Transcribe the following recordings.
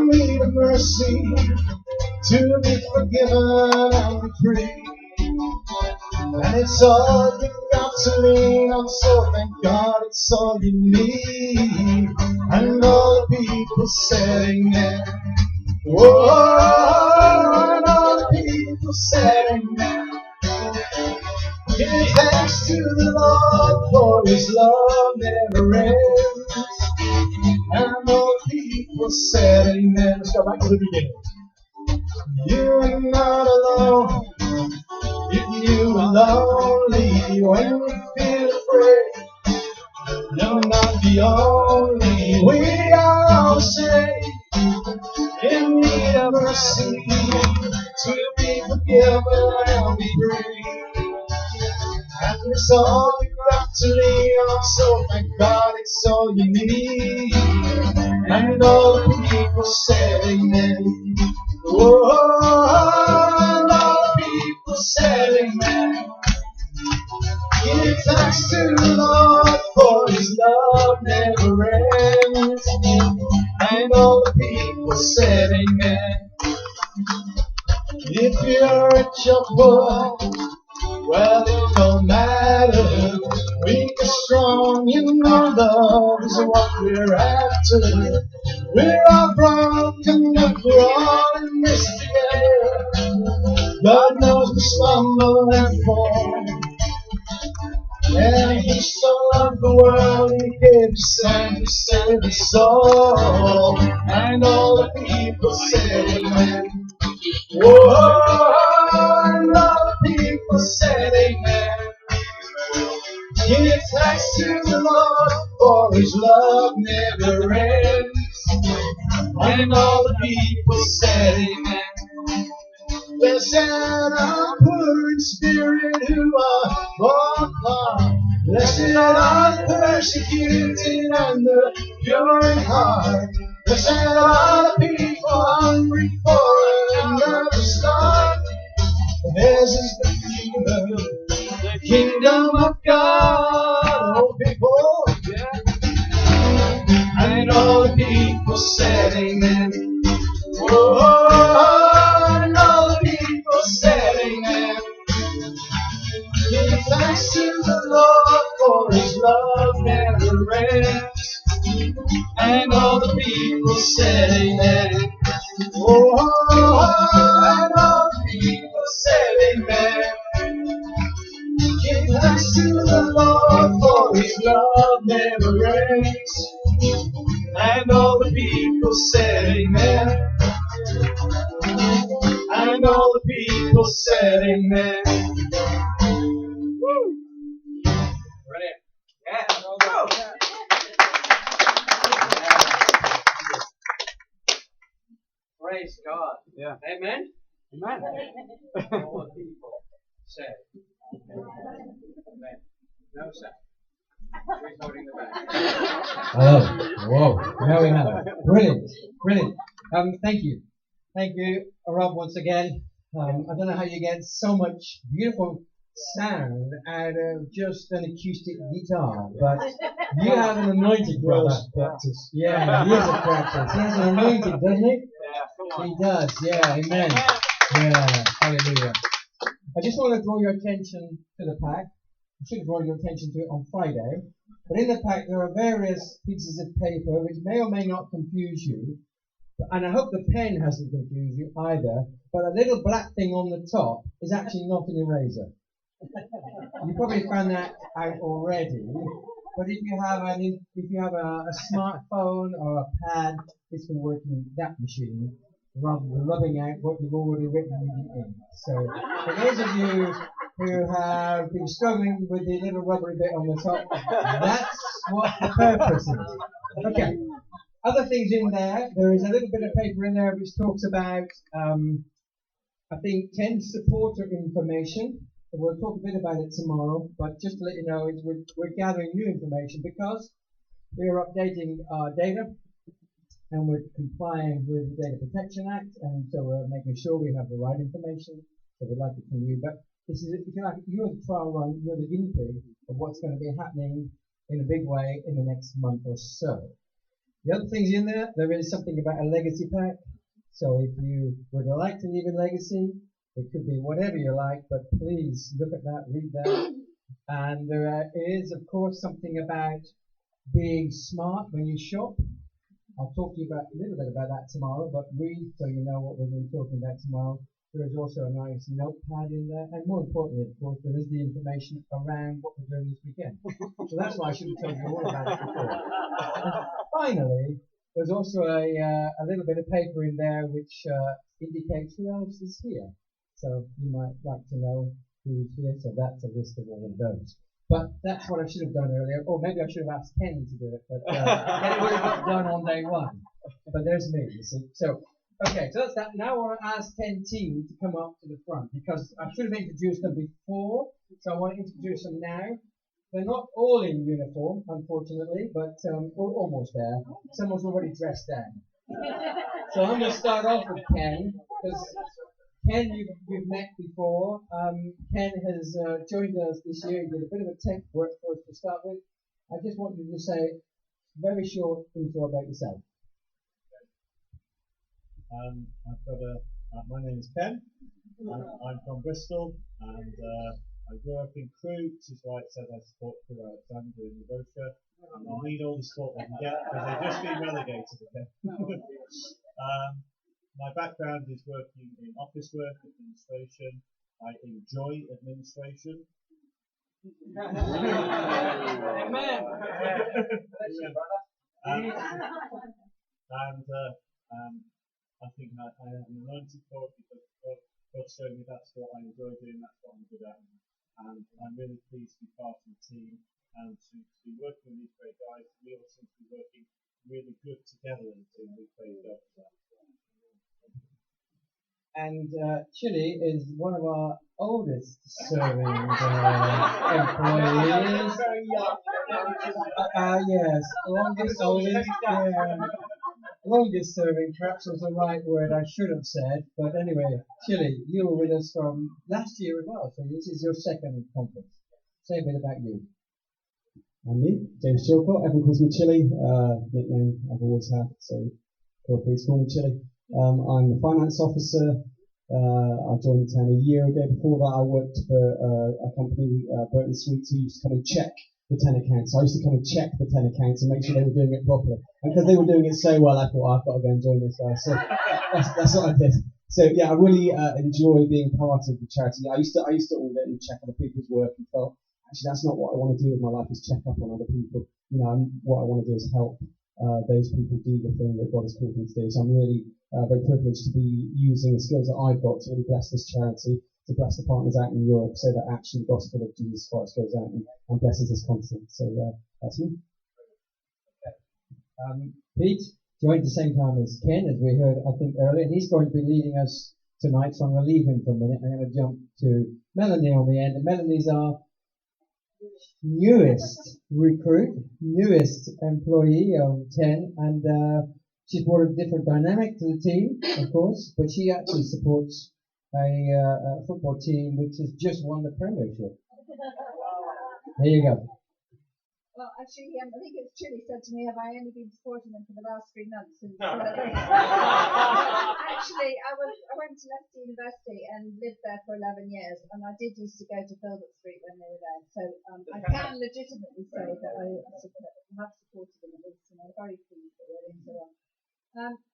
need a mercy to be forgiven and be free. And it's all you've got to lean on, so thank God it's all you need. And all the people said amen. Whoa, and all the people said amen. Give thanks to the Lord, for his love never ends. And all the people said amen. Let's go back to the beginning. You're not alone. If you are lonely, when you feel afraid, you're not the only. We are all saved, in need of mercy, to be forgiven and be free. And it's all you've got to lean on, so thank God it's all you need. And all the people said amen. Oh, and all the people said amen. Give thanks to the Lord, for his love never ends. And all the people said amen. If you're rich or poor, well, it don't matter. Weak or strong, you know love is what we're after. We're all broken, but we're all in this together. God knows we stumble and fall. And he so loved the world, he gave his son to save his soul. And all the people said amen. Whoa, and all the people said amen. Give thanks to the Lord, for his love never ends. And all the people said amen. They said, I'm poor in spirit who are born apart. Blessed are the persecuted and the pure in heart. Blessed are the people hungry for another start. Theirs is the kingdom of God. Oh, people, yeah. And all the people said amen. Oh, and all the people said amen. Give thanks to the Lord, for his love never ends. And all the people said amen. Oh, and all the people said amen. Give thanks to the Lord, for his love never ends. And all the people said amen. And all the people said amen. Woo! Brilliant. Yeah. Go. Praise God. Yeah. Amen. Amen. All the people said amen. No sound. Who's holding the back? Hello. Whoa. There we have it. Brilliant. Brilliant. Thank you. Thank you, Rob, once again. I don't know how you get so much beautiful sound out of just an acoustic guitar, but you have an anointed brother. Practice. Yeah, he is a practice. He has an anointed, doesn't he? Yeah, come on. He does, yeah, amen. Yeah, hallelujah. I just want to draw your attention to the pack. I should draw your attention to it on Friday. But in the pack there are various pieces of paper which may or may not confuse you. And I hope the pen hasn't confused you either. But a little black thing on the top is actually not an eraser. You probably found that out already. But if you have a smartphone or a pad, it's for working that machine rather than rubbing out what you've already written in the ink. So for those of you who have been struggling with the little rubbery bit on the top, that's what the purpose is. Okay. Other things in there is a little bit of paper in there which talks about, I think, 10 supporter information. We'll talk a bit about it tomorrow, but just to let you know, we're gathering new information because we are updating our data and we're complying with the Data Protection Act, and so we're making sure we have the right information. So we'd like it from you. But this is, if you like, you're the trial run, you're the guinea pig of what's going to be happening in a big way in the next month or so. The other things in there is something about a legacy pack. So if you would like to leave a legacy, it could be whatever you like, but please look at that, read that. And there is, of course, something about being smart when you shop. I'll talk to you about a little bit about that tomorrow, but read so you know what we're going to be talking about tomorrow. There is also a nice notepad in there, and more importantly, of course, there is the information around what we're doing this weekend. So that's why I should have told you all about it before. And finally, there's also a little bit of paper in there which indicates who else is here. So you might like to know who's here, so that's a list of all of those. But that's what I should have done earlier. Or maybe I should have asked Ken to do it, but then it would have got done on day one. But there's me, you see. So, okay, so that's that. Now I want to ask Ken team to come up to the front because I should have introduced them before, so I want to introduce them now. They're not all in uniform, unfortunately, but we're almost there. Someone's already dressed down. So I'm going to start off with Ken, because Ken, you've met before. Ken has joined us this year. He did a bit of a temp work for us to start with. I just want you to say a very short intro about yourself. My name is Ken. I'm from Bristol, and I grew up in Crewe, which is why it says I support Crewe Alexandra in the brochure. I need all the support they can get because they've just been relegated again. My background is working in office work, administration. I enjoy administration. Amen. I think I am anointed for it because God showed me that's what I enjoy doing, that's what I'm good at. And I'm really pleased to be part of the team and to be working with these great guys. We all seem to be working really good together in the team. We play God for that. And Chile is one of our oldest serving employees. Yes, oldest, yeah. Longest serving perhaps was the right word I should have said, but anyway, Chile, you were with us from last year as well, so this is your second conference. Say a bit about you. I'm me, James Chilcott. Everyone calls me Chili, nickname I've always had, so feel free to call me Chili. I'm the finance officer. I joined the town a year ago. Before that, I worked for a company, Burton Sweets, who used to come and check the 10 accounts. So I used to come and check the 10 accounts and make sure they were doing it properly. And because they were doing it so well, I thought, I've got to go and join this guy. So that's what I did. So yeah, I really enjoy being part of the charity. I used to audit and check other people's work and felt, actually, that's not what I want to do with my life, is check up on other people. You know, what I want to do is help those people do the thing that God has called them to do. So I'm really very privileged to be using the skills that I've got to really bless this charity, to bless the partners out in Europe, so that actually the gospel of Jesus Christ goes out and blesses this continent. So that's me. Pete joined at the same time as Ken, as we heard, I think, earlier. He's going to be leading us tonight, so I'm going to leave him for a minute. I'm going to jump to Melanie on the end. And Melanie's our newest recruit, newest employee of 10, and she's brought a different dynamic to the team, of course, but she actually supports a football team which has just won the Premiership. There you go. Well, actually, I think it's Chile said to me, have I only been supporting them for the last 3 months? Actually, I went to Leicester University and lived there for 11 years, and I did used to go to Filbert Street when they were there. So I can legitimately say that I have supported them at least, and I'm very pleased that we're in so on.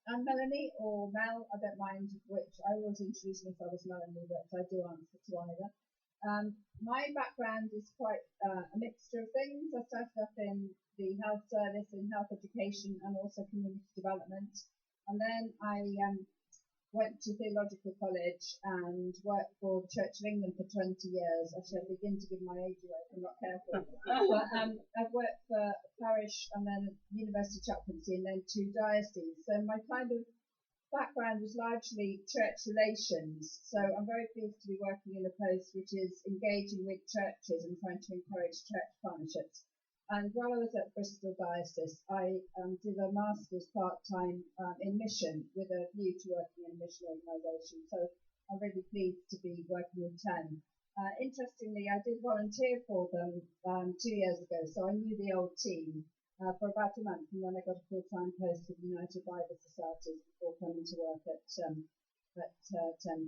I'm Melanie, or Mel, I don't mind which. I always introduce myself as Melanie, but I do answer to either. My background is quite a mixture of things. I started off in the health service, in health education, and also community development. And then I went to theological college and worked for the Church of England for 20 years. Actually, I begin to give my age away if I'm not careful. But I've worked for a parish and then university chaplaincy and then 2 dioceses. So my kind of background was largely church relations, so I'm very pleased to be working in a post which is engaging with churches and trying to encourage church partnerships. And while I was at Bristol Diocese, I did a master's part-time in mission with a view to working in a mission organisation, so I'm really pleased to be working with 10. Interestingly, I did volunteer for them 2 years ago, so I knew the old team. for about a month, and then I got a full-time post with the United Bible Society before coming to work at TEM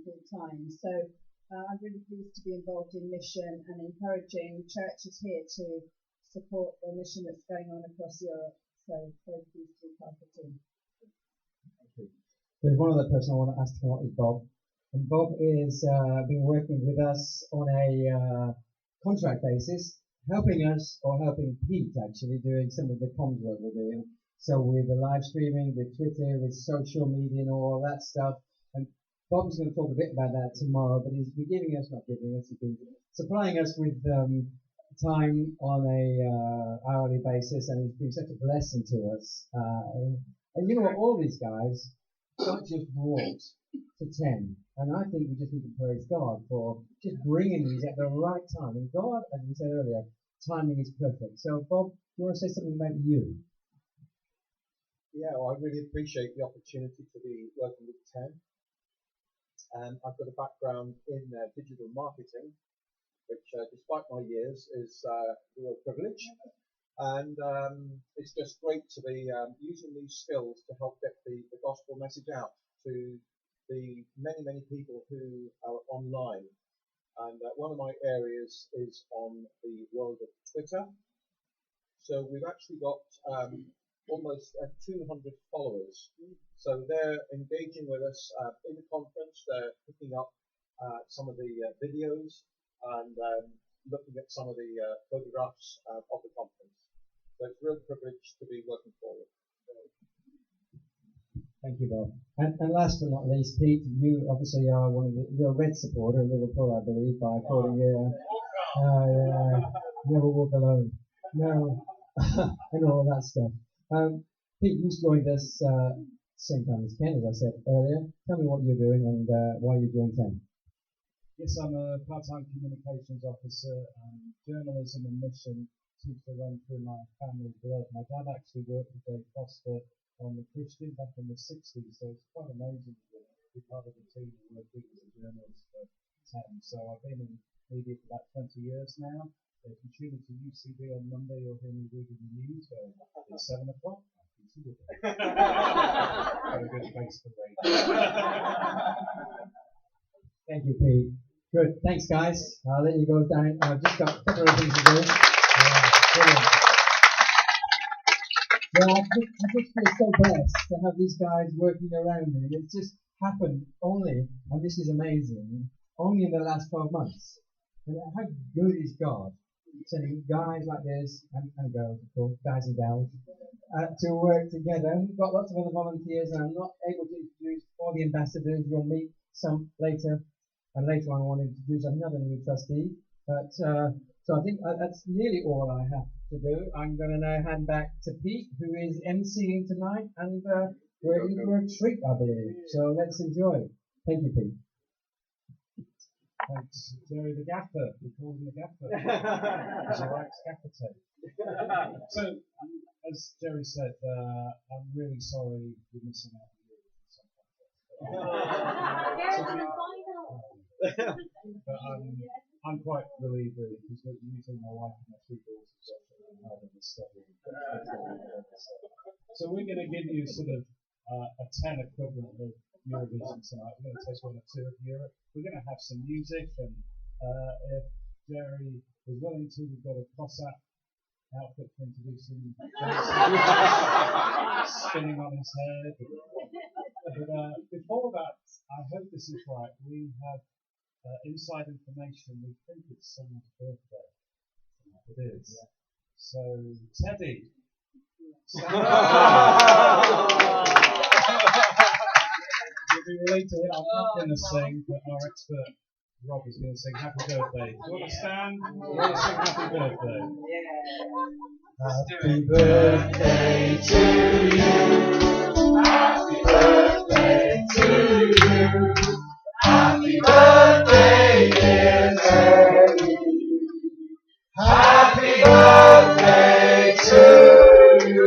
full-time. So I'm really pleased to be involved in mission and encouraging churches here to support the mission that's going on across Europe. So very pleased to be part of the team. There's one other person I want to ask to come up is Bob. And Bob is been working with us on a contract basis, helping us, or helping Pete actually, doing some of the comms work we're doing. So with the live streaming, with Twitter, with social media and all that stuff. And Bob's going to talk a bit about that tomorrow, but he's been he's been supplying us with time on a hourly basis, and he's been such a blessing to us. And you know what, all these guys got just brought to 10, and I think we just need to praise God for just bringing these at the right time. And God, as we said earlier, timing is perfect. So Bob, do you want to say something about you? Yeah, well, I really appreciate the opportunity to be working with 10. I've got a background in digital marketing, which despite my years is a real privilege. And it's just great to be using these skills to help get the gospel message out to the many people who are online. And one of my areas is on the world of Twitter. So we've actually got almost 200 followers. So they're engaging with us in the conference. They're picking up some of the videos and looking at some of the photographs of the conference. So it's a real privilege to be working for you. Thank you, Bob. And last but not least, Pete, you obviously are you're a Red supporter of Liverpool, I believe, by according never walk alone. No, and all that stuff. Pete, you joined us same time as Ken, as I said earlier. Tell me what you're doing and why you joined 10. Yes, I'm a part-time communications officer, and journalism and mission seems to run through my family blood. My dad actually worked with Dave Foster on The Christian back in the 60s, so it's quite amazing to be part of the team and working as a journalist for 10. So I've been in media for about 20 years now. If you tune into UCB on Monday, you'll hear me reading the news going, it's 7 o'clock. Got a good face for radio. Thank you, Pete. Good. Thanks, guys. I'll let you go down. I've just got a couple of things to do. Brilliant. Yeah, I just feel so blessed to have these guys working around me. It's just happened only, and this is amazing, only in the last 12 months. And how good is God sending guys like this, and girls, of course, guys and gals, to work together. And we've got lots of other volunteers, and I'm not able to introduce all the ambassadors. You'll meet some later. And later on, I want to introduce another new trustee. But so I think that's nearly all I have to do. I'm going to now hand back to Pete, who is emceeing tonight, and we're in for a treat, I believe. So let's enjoy. Thank you, Pete. Thanks, Jerry the Gaffer. We call him the Gaffer. Because he likes gaffer tape. So, as Jerry said, I'm really sorry you're missing out on the But I'm quite relieved really, because we're using my wife and my 3 daughters and having this stuff. So we're going to give you sort of a 10 equivalent of Eurovision tonight. We're going to take 1 or 2 of Europe. We're going to have some music, and if Jerry is willing to, we've got a Cossack outfit for him to do some spinning on his head. But before that, I hope this is right. We have inside information. We think it's someone's birthday. It is. Yeah. So, Teddy. You'll be related. I'm not going to sing, but our expert Rob is going to sing Happy Birthday. Do you want to stand? You want to sing Happy Birthday? Happy birthday to you. Happy birthday to you. Happy birthday, dear Teddy. Happy birthday to you.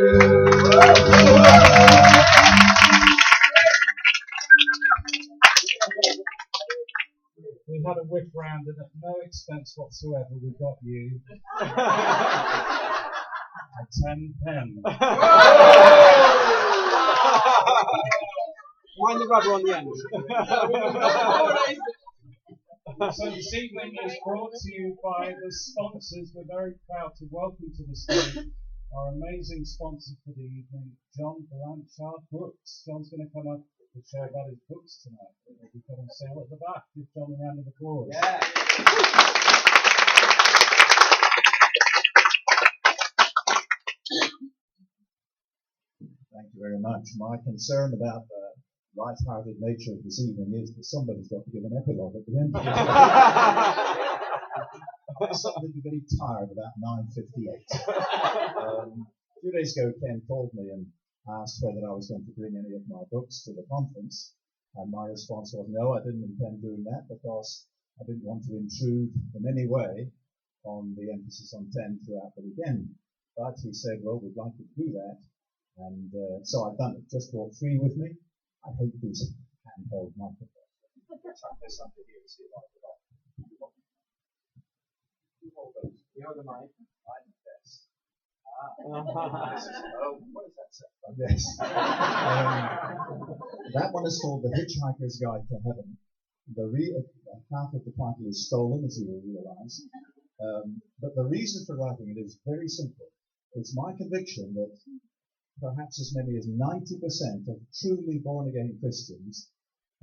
We had a whip round, and at no expense whatsoever, we got you 10 pen. Mind the rubber on the end. So this evening is brought to you by the sponsors. We're very proud to welcome to the stage our amazing sponsor for the evening, John Blanchard Books. John's going to come up to share about his books tonight. They'll be put on sale at the back. Give John a round of applause. Yeah. Thank you very much. My concern about the light-hearted nature of this evening is that somebody's got to give an epilogue at the end of it. I'm starting to be very tired about 9:58. A few days ago, Ken called me and asked whether I was going to bring any of my books to the conference, and my response was no, I didn't intend doing that because I didn't want to intrude in any way on the emphasis on 10 throughout the weekend. But he said, well, we'd like you to do that. And so I've done it. Just brought 3 with me. I hate these handheld microphones. Chuck this under here to see if I can get off. You hold those. You know the mic? I'm this. What does that say? Yes. That one is called The Hitchhiker's Guide to Heaven. Half of the title is stolen, as you will realize. But the reason for writing it is very simple. It's my conviction that perhaps as many as 90% of truly born-again Christians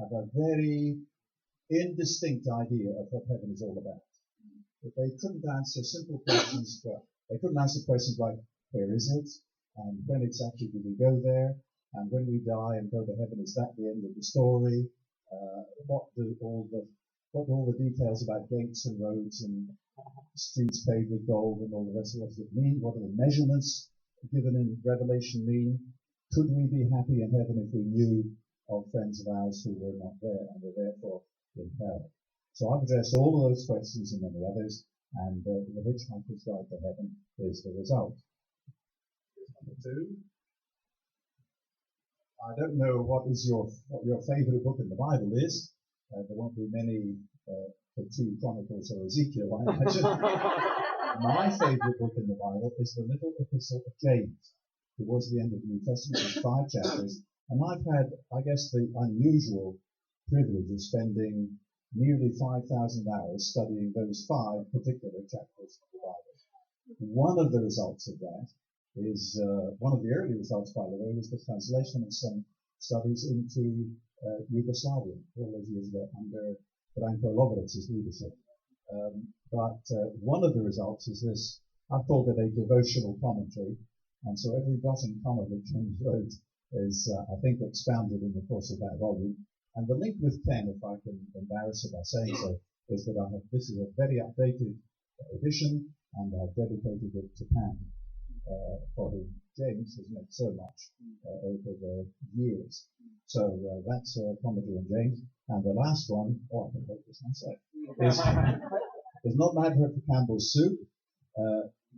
have a very indistinct idea of what heaven is all about. That they couldn't answer simple questions. Well, they couldn't answer questions like, where is it? And when exactly do we go there? And when we die and go to heaven, is that the end of the story? What do all the details about gates and roads and streets paved with gold and all the rest of it mean? What do the measurements given in Revelation mean? Could we be happy in heaven if we knew of friends of ours who were not there and were therefore in hell? So I've addressed all of those questions and many others, and The Hitchhiker's Guide to Heaven is the result. Here's number 2. I don't know what your favourite book in the Bible is. There won't be many for 2 Chronicles or Ezekiel, I imagine. My favourite book in the Bible is the little epistle of James. Towards the end of the New Testament, there's 5 chapters, and I've had, I guess, the unusual privilege of spending nearly 5,000 hours studying those 5 particular chapters of the Bible. One of the results of that is, one of the early results, by the way, was the translation of some studies into Yugoslavia all those years ago under Branko Lovric's leadership. But one of the results is this. I've called it a devotional commentary, and so every dot and comma that James wrote is, I think, expounded in the course of that volume. And the link with Ken, if I can embarrass it by saying so, is that this is a very updated edition, and I've dedicated it to Pam, for whom James has meant so much over the years. So that's a commentary on James. And the last one, I can hold this myself, is not Matter for Campbell's Soup,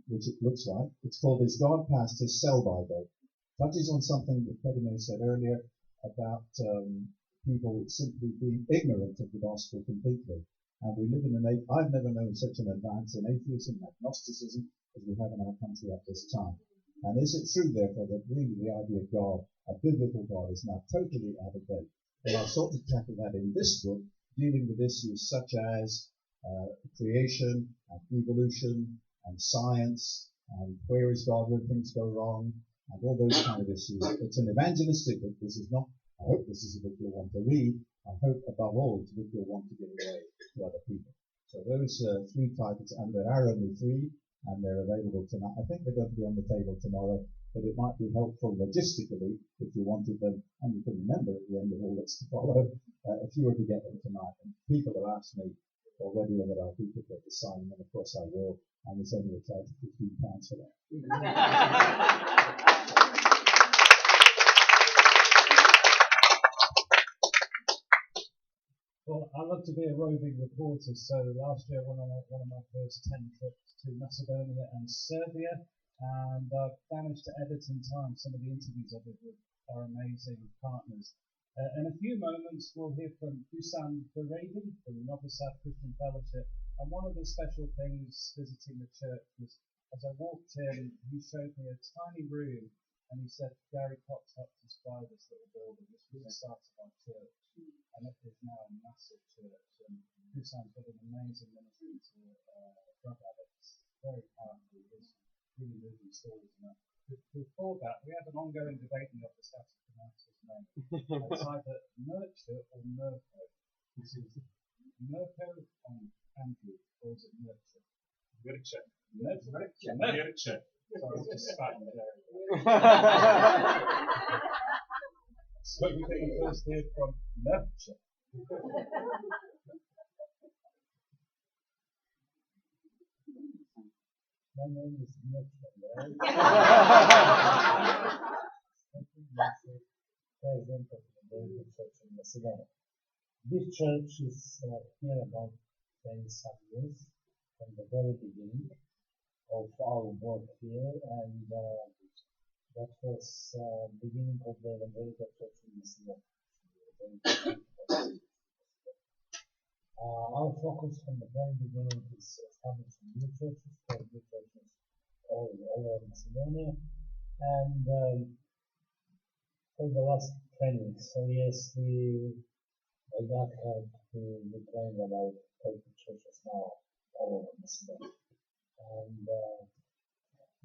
which it looks like. It's called Is God Past His Sell-By Date? Touches on something that Petty May said earlier about people simply being ignorant of the gospel completely. And we live in I've never known such an advance in atheism and agnosticism as we have in our country at this time. And is it true, therefore, that really the idea of God, a biblical God, is now totally out of date? Well, I've sought to tackle that in this book, dealing with issues such as creation and evolution and science and where is God when things go wrong and all those kind of issues. It's an evangelistic book. This is not, I hope this is a book you'll want to read. I hope above all it's a book you'll want to give away to other people. So those 3 titles, and there are only 3, and they're available tonight. I think they're going to be on the table tomorrow, but it might be helpful logistically if you wanted them, and you can remember at the end of all that's to follow, if you were to get them tonight. And people have asked me already whether I'll be prepared to sign them, and of course I will, and there's only a charge of £15 for that. Well, I love to be a roving reporter, so last year I went on one of my first 10 trips to Macedonia and Serbia, and I've managed to edit in time some of the interviews I did with our amazing partners. In a few moments we'll hear from Dusan Beredi from Novi Sad Christian Fellowship, and one of the special things visiting the church was as I walked in, he showed me a tiny room, and he said, Gary Cox helped us buy this little building. This was the start of our church, and it is now a massive church. And Hussein's got an amazing ministry to drug addicts. Very powerful. There's really moving stories in that. Before that, we had an ongoing debate in the office how to pronounce his name. It's either Nurture or Nurko. This is Nurko and Andrew, or is it Nurture? Nurture. Nurture. Nurture. Sorry, I just spat in there. So we can first hear from Nurture. My name is Nurture. President of the Belgian Church in Macedonia. This church is here about 20-some years from the very beginning of our work here, and that was beginning of the Evangelical Church in Macedonia. Our focus from the very beginning is establishing new churches, all over Macedonia, and for the last 20 years by God help, we trained about 30 churches now all over Macedonia. And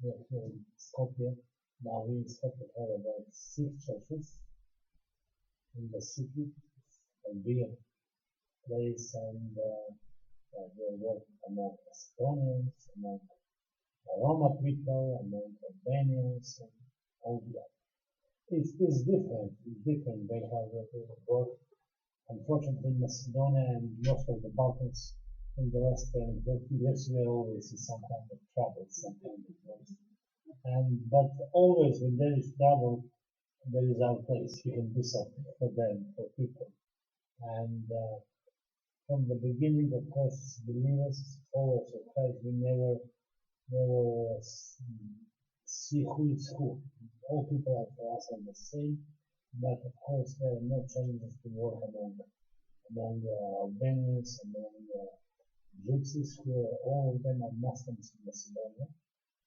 we are here in Skopje. Now we expect to have about 6 churches in the city. It's a big place, and we're working among Macedonians, among Roma people, among Albanians, and all the others. It's different. It's different. They have work. Unfortunately, Macedonia and most of the Balkans in the last 20, 30 years, we are always in some kind of trouble, some kind of work. But always when there is trouble, there is our place. We can do something for them, for people. And from the beginning, of course, believers, followers of Christ, we never see who is who. All people are for us are the same, but of course there are no changes to work among Albanians, among Gypsies, who are, all of them are Muslims in Macedonia.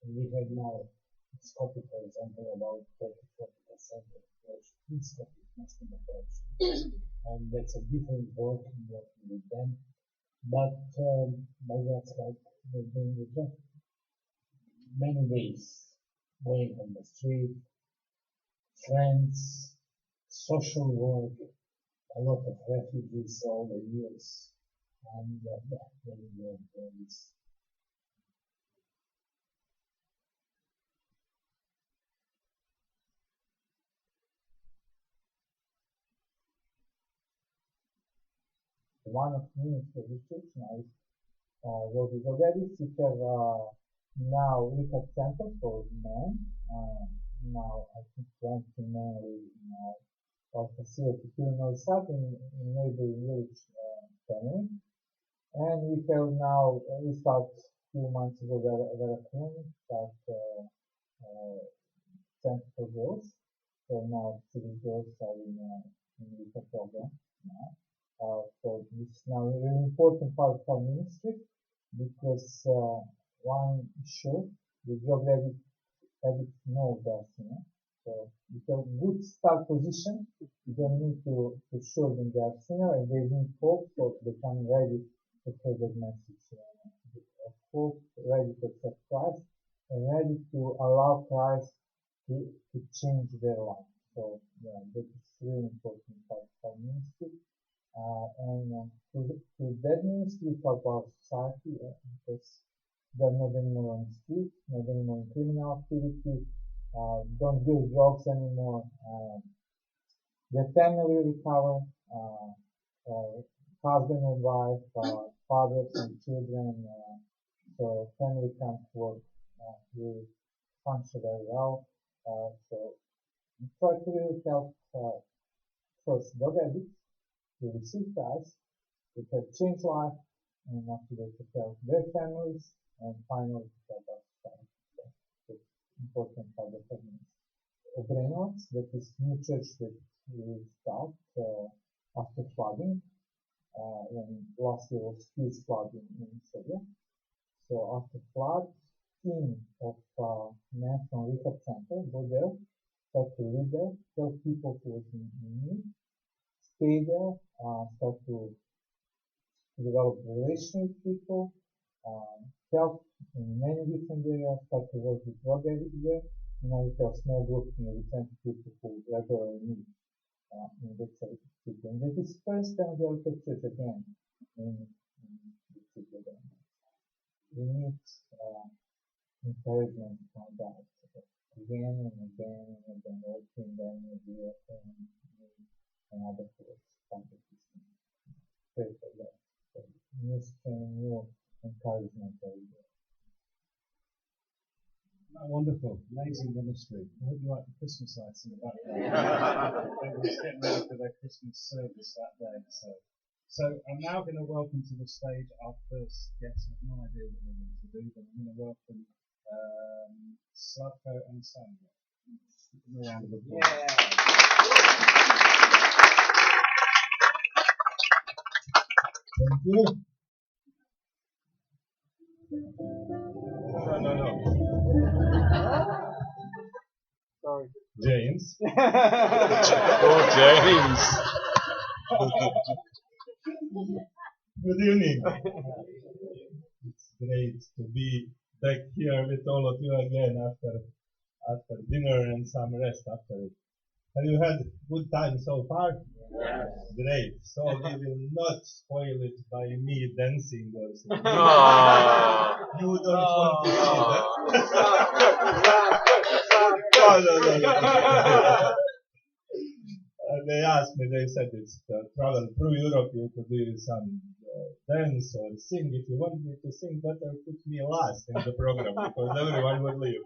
And we have now in Skopje, for example, about 30-40% of the population in Skopje is Muslim population. And that's a different work in working with them. But by God's help, we're doing the job. Many ways, going on the street, friends, social work, a lot of refugees all the years, and it's one of me is the church now is what is already we have now rehab center for men. Now I think 20 men in our facility here in our starting in neighboring village family. And we have now, we start a few months ago Vera Clinic, start center for girls. So now 6 girls are in rehab program now. So this is now a really important part of our ministry, because one issue, the drug addicts know that, so you have good start position. You don't need to show them they are sinner, and they need hope, so they come ready to hear that message of hope, ready to accept Christ, and ready to allow Christ to change their life. So yeah, that is really important part of our ministry. And through that ministry, we help our society, because they're not anymore on the street, not anymore in criminal activity, don't do drugs anymore. Their family recover, husband and wife, fathers and children, so family can work, really function very well. So we try to really help first drug addicts to receive Christ, to have changed life, and after that to help their families, and finally to help us. So it's important part of the ministry. Obrenovac, that is new church that we start after flooding. When last year was huge flooding in Serbia. So after flood, team of men from Rehab Center go there, start to live there, help people who was in need, stay there, start to develop relations with people, help in many different areas, start to work with drug addicts there. And now we have small groups, with 20 people who regularly meet in the city. And this is first time we are at church again in the city again. We need encouragement from that again and again and again, working them with you and other folks. Pray for that. So, new strength, new encouragement every day. Wonderful, amazing ministry. I hope you like the Christmas lights in the background. Everyone's getting ready for their Christmas service that day. So I'm now going to welcome to the stage our first guest. I have no idea what they're going to do, but I'm going to welcome Slavko and Sandra. Give them a round of applause. Thank you. No. Sorry. James. Oh, James. Good evening. It's great to be back here with all of you again after dinner and some rest after it. Have you had good time so far? Yes. Great. So we will not spoil it by me dancing or something. No. You don't want to see that? No. They asked me, they said it's travel through Europe, you could do some dance or sing. If you want me to sing, better put me last in the program because everyone will leave.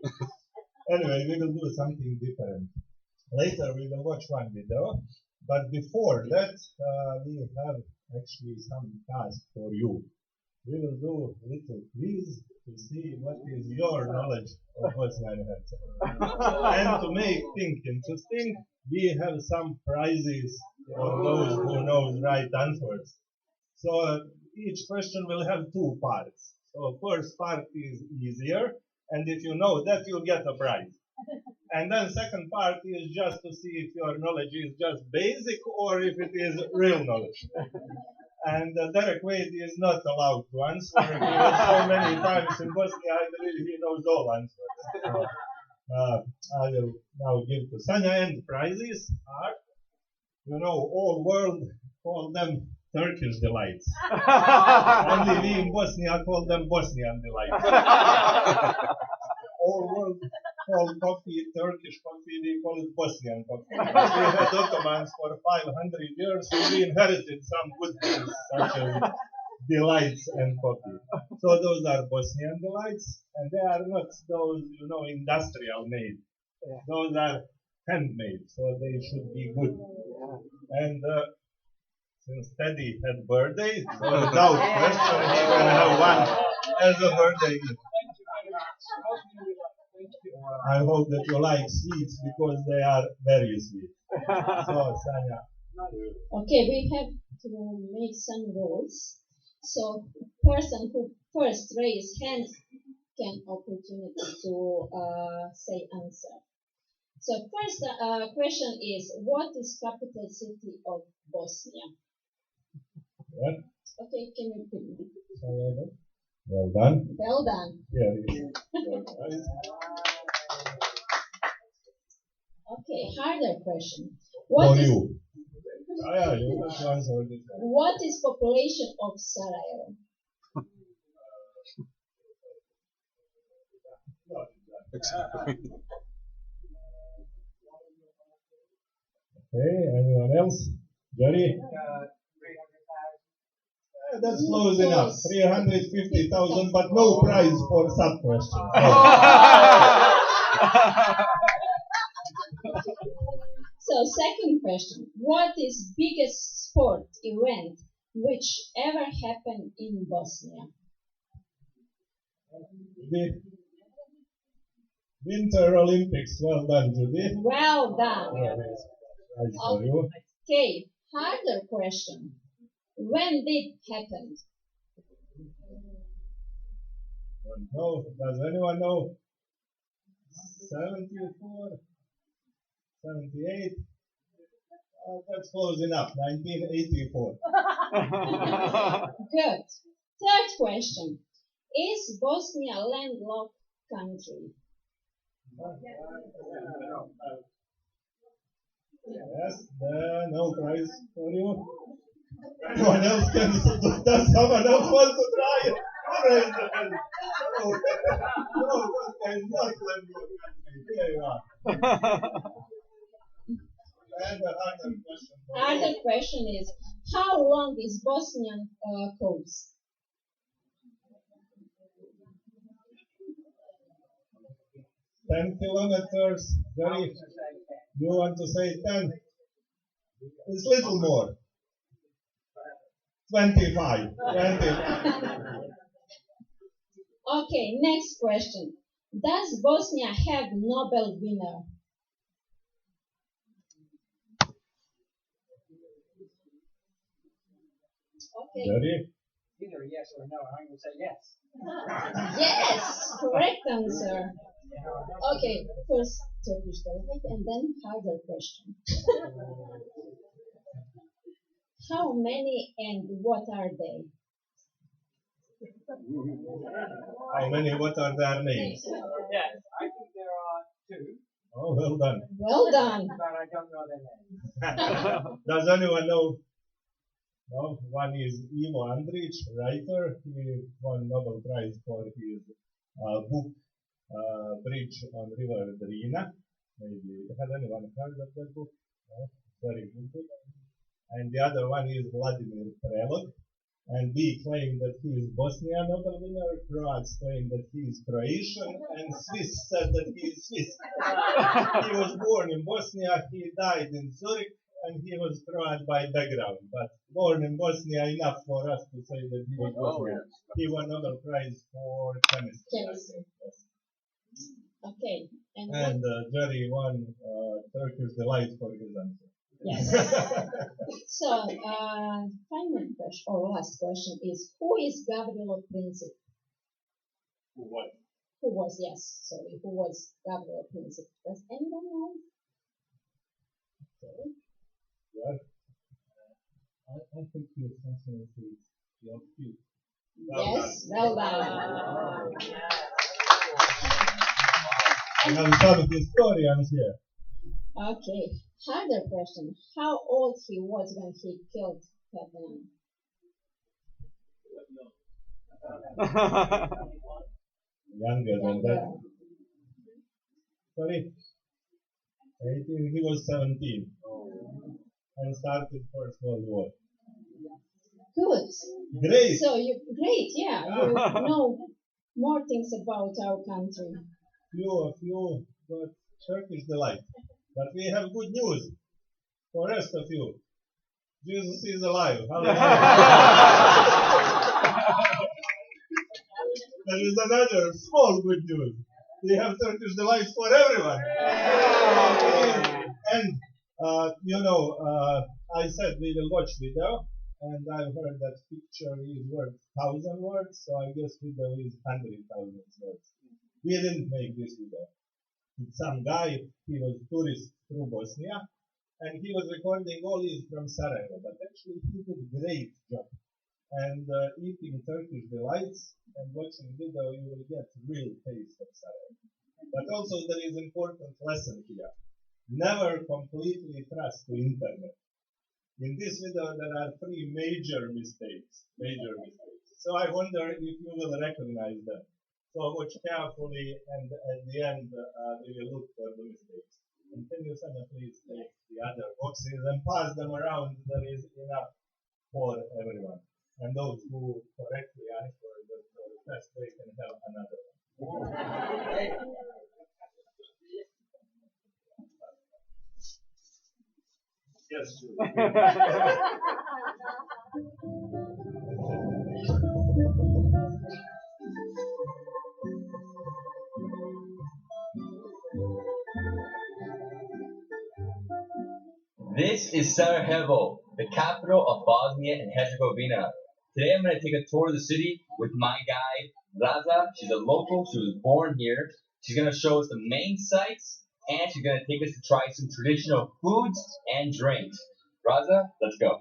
Anyway, we will do something different. Later we will watch one video, but before that we have actually some task for you. We will do a little quiz to see what is your knowledge of Bosnia and Herzegovina. And to make things interesting, we have some prizes for those who know right answers. So each question will have two parts. So first part is easier, and if you know that, you'll get a prize. And then second part is just to see if your knowledge is just basic or if it is real knowledge. And Derek Wade is not allowed to answer. He was so many times in Bosnia, I believe he knows all answers. So, I will now give to Sanya, and prizes are, all world call them Turkish delights. Only we in Bosnia call them Bosnian delights. All world call coffee Turkish coffee, we call it Bosnian coffee. We had Ottomans for 500 years, so we inherited some good things such as delights and coffee. So those are Bosnian delights, and they are not those, industrial made. Those are handmade, so they should be good. And since Teddy had birthday, so without question he will have one as a birthday gift. I hope that you like sweets because they are very sweet. So, Sanya. Okay, we have to make some rules. So, person who first raise hand can opportunity to say answer. So, first question is, what is capital city of Bosnia? What? Okay, can you repeat? Sorry, well done. Well done. Yeah. Okay, harder question. For you. You have to answer this one. What is population of Sarajevo? Okay, anyone else? Jerry? That's close enough. 350,000, but no prize for sub-question. So, second question. What is biggest sport event which ever happened in Bosnia? The Winter Olympics. Well done, Judy. Well done. Nice for you. Okay, harder question. When did it happen? Don't know. Does anyone know? 74? 78? That's close enough. 1984. Good. Third question. Is Bosnia a landlocked country? Yes, no prize for you. Anyone else can, does someone else want to try it? Raise the hand. No, this guy is not landlocked country. Here you are. And the other question. Other question is, how long is Bosnian coast? $10 kilometers. Very. You want to say 10? It's little more. 25. 25. Okay, next question. Does Bosnia have Nobel winner? Okay. Very. Either a yes or a no. I'm going to say yes. Yes, correct answer. Okay, first Turkish delight and then harder question. How many and what are they? How many? What are their names? Yes, I think there are two, Oh, well done. Well done. but I don't know their names. Does anyone know? No, one is Ivo Andrić, writer. He won Nobel Prize for his book Bridge on River Drina. Maybe has anyone heard of that book? No? Very good book. And the other one is Vladimir Prelog. And we claim that he is Bosnian Nobel winner, Croats claim that he is Croatian, and Swiss said that he is Swiss. He was born in Bosnia, he died in Zurich, and he was Croat by background. But born in Bosnia, enough for us to say that he was Bosnian. He won Nobel Prize for chemistry. Chemistry. Yes. Okay. And Jerry won Turkish Delight for his answer. Yes. So, final question, or last question is, who is Gavrilo Princip? What? Who was Gavrilo Princip? Does anyone know? Okay. Yes. I think he assassinated George Bush. Yes, well done. We have some historians here. Okay. Harder question. How old he was when he killed Ferdinand? Younger than that. Younger. Sorry. 18, he was 17. And started First World War. Good. Great. So great, yeah. You know more things about our country. A few, but Turkish delight. But we have good news for the rest of you. Jesus is alive. Hallelujah. There is another small good news. We have Turkish delight for everyone. And, I said we will watch video. And I've heard that picture is worth 1,000 words. So I guess video is 100,000 words. We didn't make this video. Some guy, he was tourist through Bosnia, and he was recording all these from Sarajevo, but actually he did a great job. And eating Turkish delights and watching video, you will get real taste of Sarajevo. But also there is important lesson here. Never completely trust the internet. In this video there are 3 major mistakes. So I wonder if you will recognize them. So watch carefully, and at the end we will look for the mistakes. And can you, Sonia, please take the other boxes and pass them around? There is enough for everyone. And those who correctly answer the test, they can have another one. Yes, This is Sarajevo, the capital of Bosnia and Herzegovina. Today I'm going to take a tour of the city with my guide, Raza. She's a local. She was born here. She's going to show us the main sites, and she's going to take us to try some traditional foods and drinks. Raza, let's go.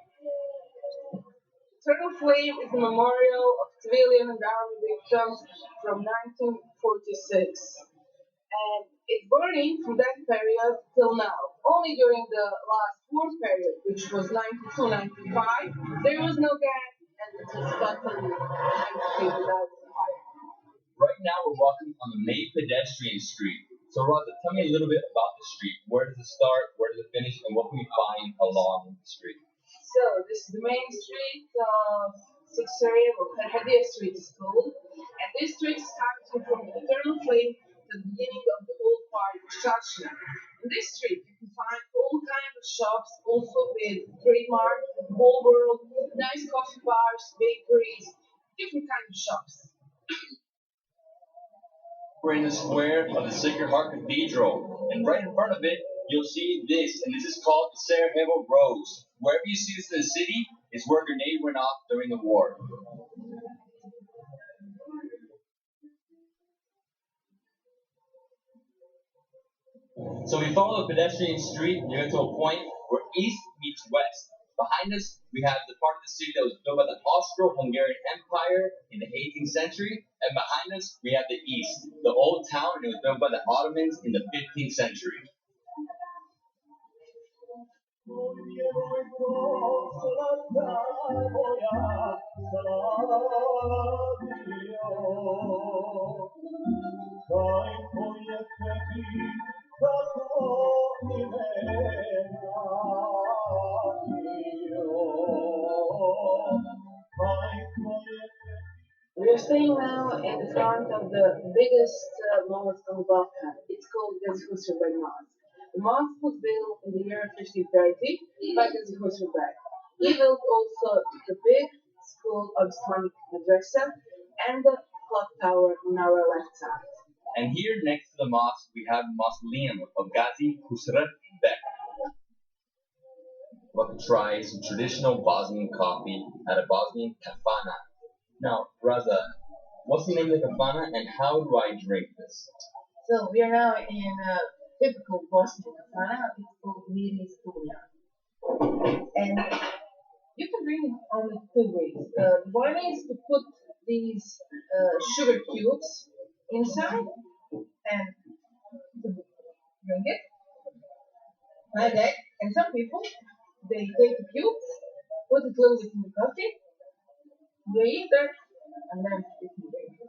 Eternal Flame is a memorial of civilian and army victims from 1946. And it's burning from that period till now. Only during the last war period, which was 92-95, there was no gas and it was totally empty without fire. Right now we're walking on the main pedestrian street. So Raza, tell me a little bit about the street. Where does it start, where does it finish, and what can we find along the street? So this is the main street of Sixth area, or Hadia Street is called. And this street starts from the Eternal Flame to the beginning of the old part of Shashna. In this street you can find all kinds of shops, also with trademark, whole world, nice coffee bars, bakeries, different kinds of shops. We're in the square of the Sacred Heart Cathedral, and right in front of it, you'll see this, and this is called the Sarajevo Rose. Wherever you see this in the city, is where a grenade went off during the war. So we follow the pedestrian street, and you get to a point where east meets west. Behind us, we have the part of the city that was built by the Austro-Hungarian Empire in the 18th century, and behind us, we have the east, the old town, and it was built by the Ottomans in the 15th century. We are staying now in the front of the biggest mosque on Balkan. It's called Gazi Husrev Mosque. The mosque was built in the year 1530 by Gazi Husrev. He built also the big school of Islamic madrasa and the clock tower on our left side. And here next to the mosque, we have the mausoleum of Gazi Husrev Bek. We're about to try some traditional Bosnian coffee at a Bosnian kafana. Now, Raza, what's the name of the kafana and how do I drink this? So we are now in a typical Bosnian kafana. It's called Miri Stulia. And you can drink it only two ways. One is to put these sugar cubes inside and to drink it like that. And some people, they take the cubes, put it a little bit in the coffee, they eat that, and then they can drink it.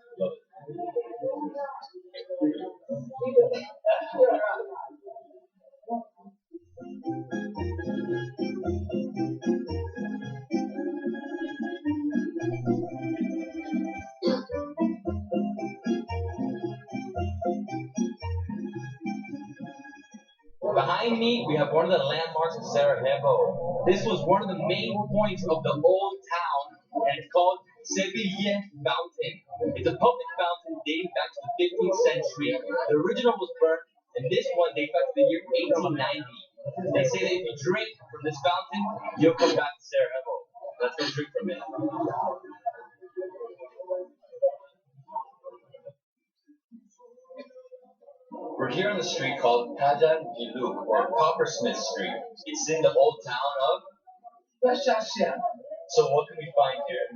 Behind me, we have one of the landmarks of Sarajevo. This was one of the main points of the old town, and it's called Sevilla Fountain. It's a public fountain dating back to the 15th century. The original was burnt, and this one dates back to the year 1890. They say that if you drink from this fountain, you'll come back to Sarajevo. Let's go drink from it. We're here on the street called Kajar Giluk, or Coppersmith Street. It's in the old town of Bashashia. So what can we find here?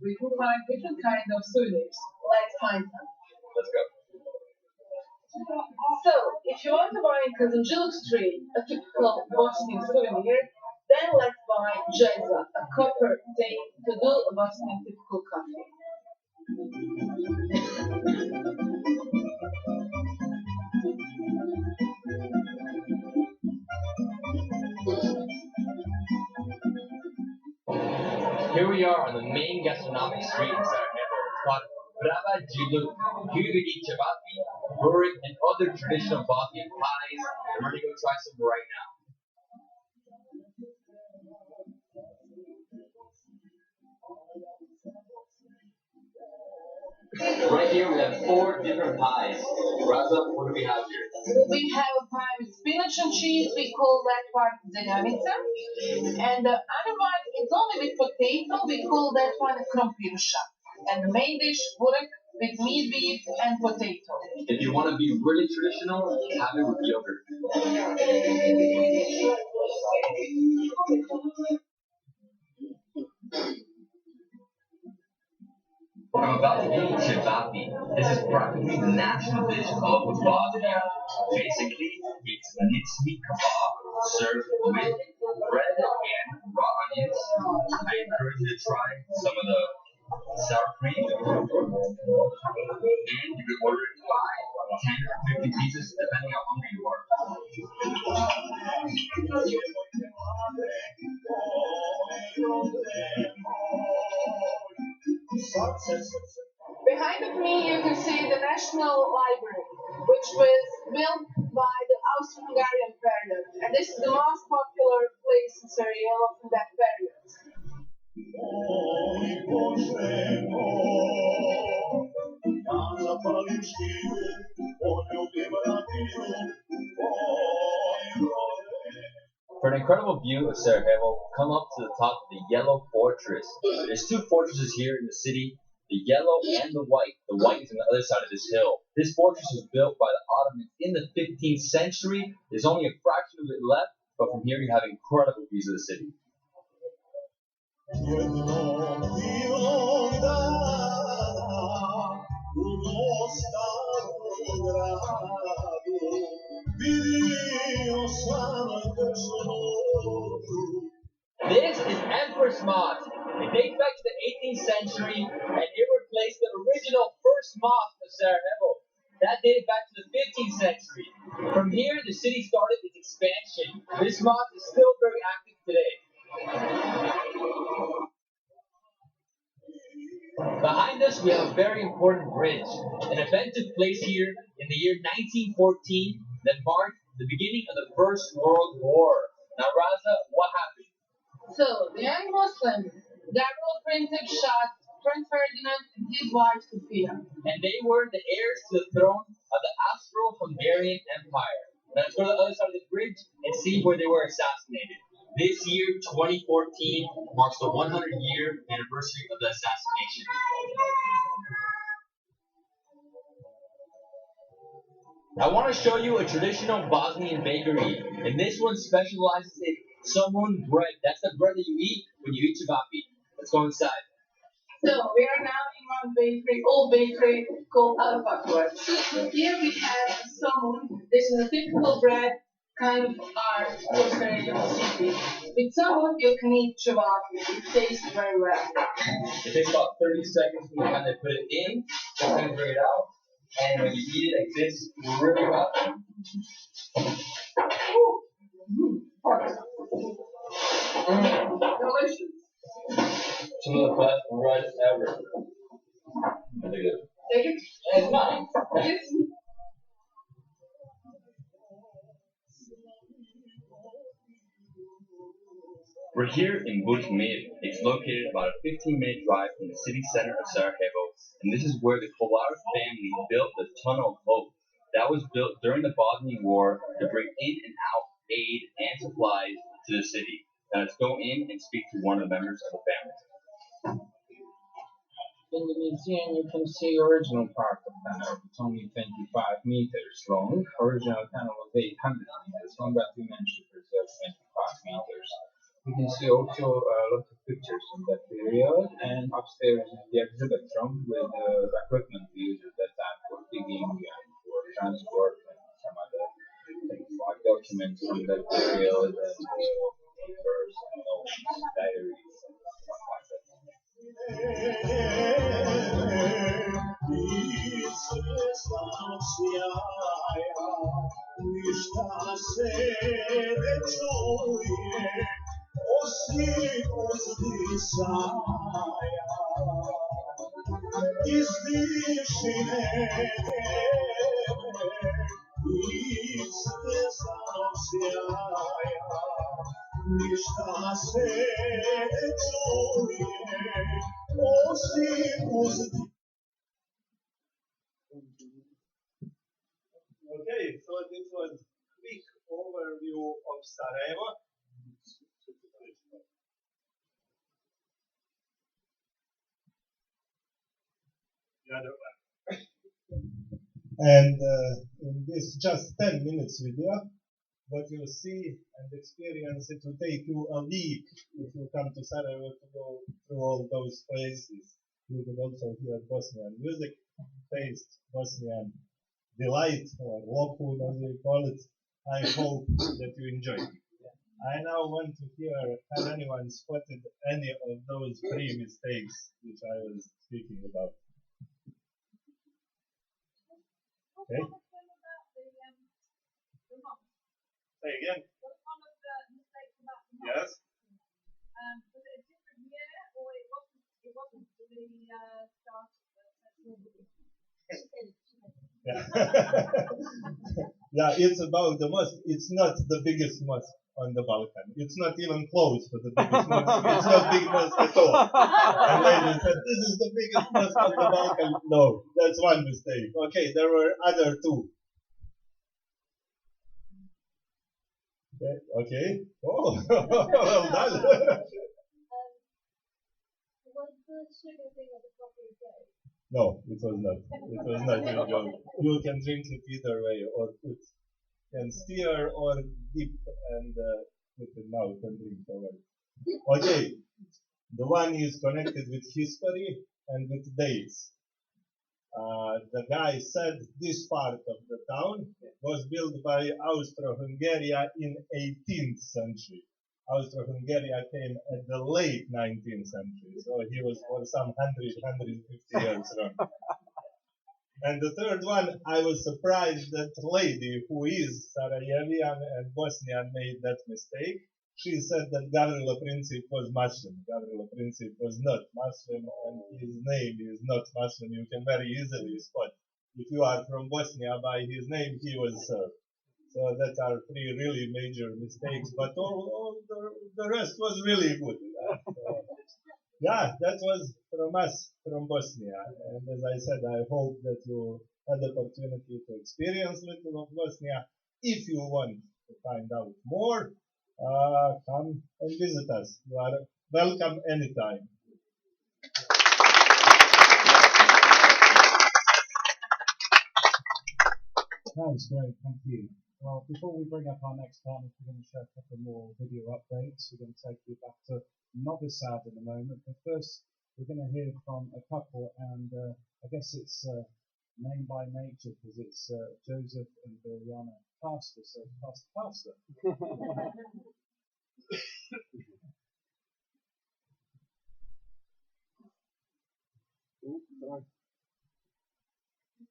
We can find different kinds of souvenirs. Let's find some. Let's go. So, if you want to buy in Kazanjiluk Street a typical Bosnian souvenir, then let's buy Jeza, a copper thing to do a Bosnian typical coffee. Here we are on the main gastronomic street in Sarajevo. It's called Brava Giluk. Here you can eat chapati, burik, and other traditional Bosnian pies. And we're going to go try some right now. Right here we have 4 different pies. Raza, what do we have here? We have a pie with spinach and cheese. We call that part zeganica. And the other one is only with potato. We call that one krompirša. And the main dish, burek, with meat, beef, and potato. If you want to be really traditional, have it with yogurt. What I'm about to eat is cevapi. This is practically the national dish of Bosnia. Basically, it's mincemeat kebab served with bread and raw onions. I encourage you to try some of the sour cream. And you can order it by 10 or 50 pieces, depending how hungry you are. Behind of me, you can see the National Library, which was built by the Austro-Hungarian period, and this is the most popular place in Sarajevo from that period. For an incredible view of Sarajevo, come up to the top of the Yellow Fortress. There's two fortresses here in the city, the yellow and the white. The white is on the other side of this hill. This fortress was built by the Ottomans in the 15th century. There's only a fraction of it left, but from here you have incredible views of the city. This is Empress Mosque. It dates back to the 18th century and it replaced the original first mosque of Sarajevo. That dated back to the 15th century. From here, the city started its expansion. This mosque is still very active today. Behind us, we have a very important bridge. An event took place here in the year 1914 that marked the beginning of the First World War. Now, Raza, what happened? So, the young Muslim, Gabriel Princip, shot Prince Ferdinand and his wife Sofia. And they were the heirs to the throne of the Austro-Hungarian Empire. Now, let's go to the other side of the bridge and see where they were assassinated. This year, 2014, marks the 100-year anniversary of the assassination. I want to show you a traditional Bosnian bakery, and this one specializes in somun bread. That's the bread that you eat when you eat cevapi. Let's go inside. So, we are now in one bakery, old bakery called Alpakor. Here we have somun. This is a typical bread, kind of art for Sarajevo city. With somun, you can eat cevapi. It tastes very well. It takes about 30 seconds from the time they put it in, then bring it out. And when you eat it like this, really well. Delicious. Some of the best bread ever. Look at it. Take it? It's mine. Yes. We're here in Bujmir. It's located about a 15-minute drive from the city center of Sarajevo, and this is where the Kolar family built the Tunnel of Hope. That was built during the Bosnian War to bring in and out aid and supplies to the city. Now let's go in and speak to one of the members of the family. In the museum, you can see the original part of the tunnel. It's only 25 meters long. Original tunnel was 800 meters long, but we managed to preserve 25 meters. You can see also a lot of pictures from that period, and upstairs is the exhibit room with equipment we used at that time for digging and for transport and some other things like documents from that period and papers and notes, diaries and stuff like that. Okay, so this was a quick overview of Sarajevo. other one. And in this just 10 minutes video, what you see and experience, it will take you a week if you come to Sarajevo to go through all those places. You will also hear Bosnian music, taste Bosnian delight, or lopu as we call it. I hope that you enjoy it. I now want to hear, has anyone spotted any of those three mistakes which I was speaking about? Okay. Say again. Yes. Was it a different year, or it wasn't the start of the Yeah, it's about the mosque. It's not the biggest mosque on the Balkan. It's not even close to the biggest mosque. It's not big mosque at all. And ladies said, this is the biggest mosque on the Balkan. No, that's one mistake. Okay, there were other two. Okay. Oh, well done. Was the sugar thing at the top of your day? No, it was not. It was not enjoyable. You can drink it either way, or put, can stir or dip and put in mouth and drink over. Okay, the one is connected with history and with dates. The guy said this part of the town was built by Austro-Hungary in 18th century. Austro-Hungary came at the late 19th century, so he was for some 150 years wrong. And the third one, I was surprised that lady who is Sarajevian and Bosnian made that mistake. She said that Gavrilo Princip was Muslim. Gavrilo Princip was not Muslim, and his name is not Muslim. You can very easily spot. If you are from Bosnia, by his name, he was Serb. So that are three really major mistakes, but all the rest was really good. Yeah, that was from us, from Bosnia. And as I said, I hope that you had the opportunity to experience a little of Bosnia. If you want to find out more, come and visit us. You are welcome anytime. That was great, thank you. Well, before we bring up our next partners, we're going to show a couple more video updates. We're going to take you back to Novi Sad in a moment. But first, we're going to hear from a couple, and I guess it's named by nature because it's Joseph and Biljana Pastor. So, Pastor.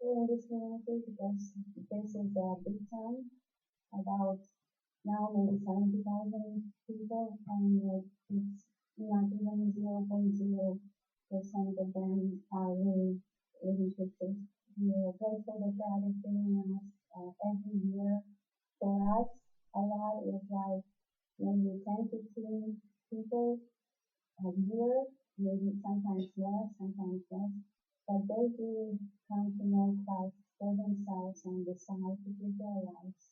In this community, because this is a big town, about now maybe 70,000 people, and it's not even 0.0% of them are really Christians. We are grateful that God is giving us every year. For us, a lot is like maybe 10, 15 people a year, maybe sometimes more, sometimes less. But they do come to know Christ for themselves and decide to give their lives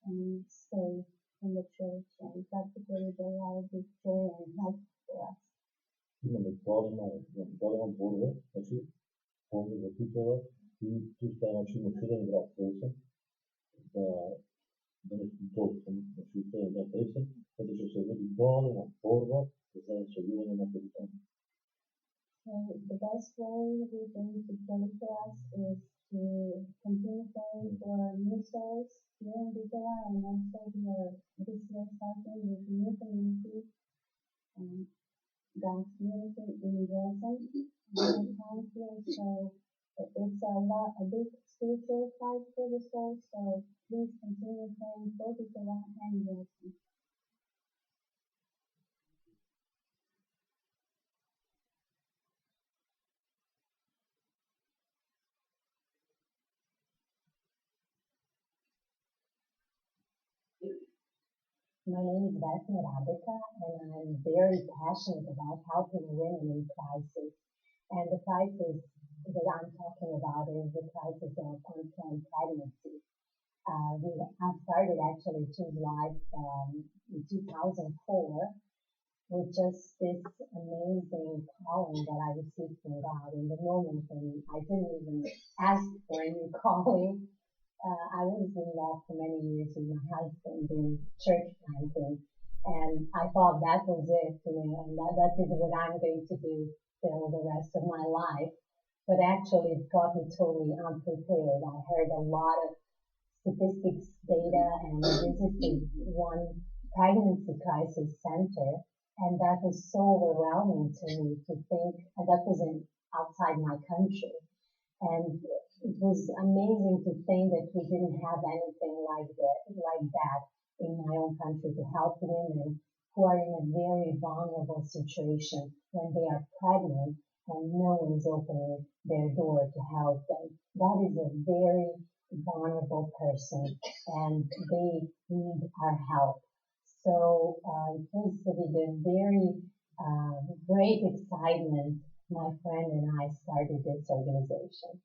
and stay in the church, and practically they are the joy and help for us. Имаме голема борба, значи, помни за титула и tu šta, znači, ima 7 grad Pesen, da ne sam толкова, znači, 7 grad Pesen, zato što se vodi голема борба за собиране на територија. So the best way we think to pray for us is to continue praying for new souls here in Bitola, and also we are this year starting with new community, God's community in Dresden, town here. So it's a big spiritual fight for the souls. So please continue praying for Bitola and Dresden. My name is Vesna Radeka, and I'm very passionate about helping women in crisis. And the crisis that I'm talking about is the crisis of unplanned pregnancy. I started actually Choose Life in 2004, with just this amazing calling that I received from God in the moment when I didn't even ask for a new calling. I was involved for many years with my husband in church planting, and I thought that was it, and that is what I'm going to do till the rest of my life. But actually, it got me totally unprepared. I heard a lot of statistics, data, and visited one pregnancy crisis center, and that was so overwhelming to me to think, and that was outside my country. And it was amazing to think that we didn't have anything like that in my own country to help women who are in a very vulnerable situation when they are pregnant and no one is opening their door to help them. That is a very vulnerable person and they need our help. So it was with a very great excitement my friend and I started this organization.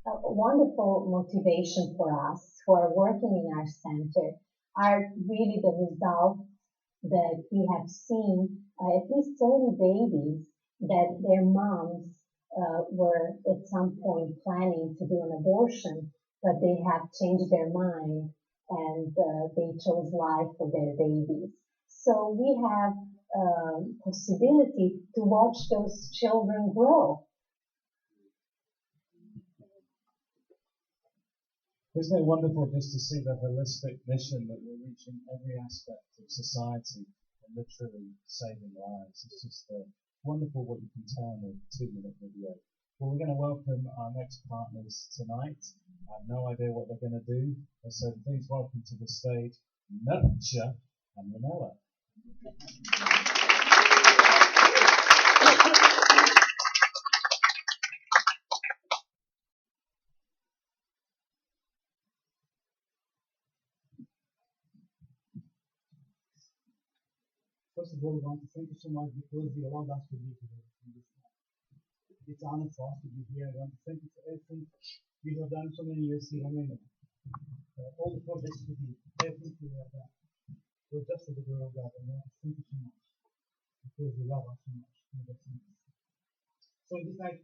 A wonderful motivation for us who are working in our center are really the result that we have seen at least 30 babies that their moms were at some point planning to do an abortion, but they have changed their mind and they chose life for their babies. So we have possibility to watch those children grow. Isn't it wonderful just to see the holistic mission that we're reaching every aspect of society and literally saving lives? It's just wonderful what you can tell in a 2-minute video. Well, we're going to welcome our next partners tonight. I have no idea what they're going to do, so please welcome to the stage Nurja and Ranella. First of all, I want to thank you so much because you allowed us to be today in this time. It's an honor for us to be here. I want to thank you for everything you have done so many years in Romania. All the projects you did, everything you have done. So just for the glory of God, I want to thank you so much because you love us so much. So in this night,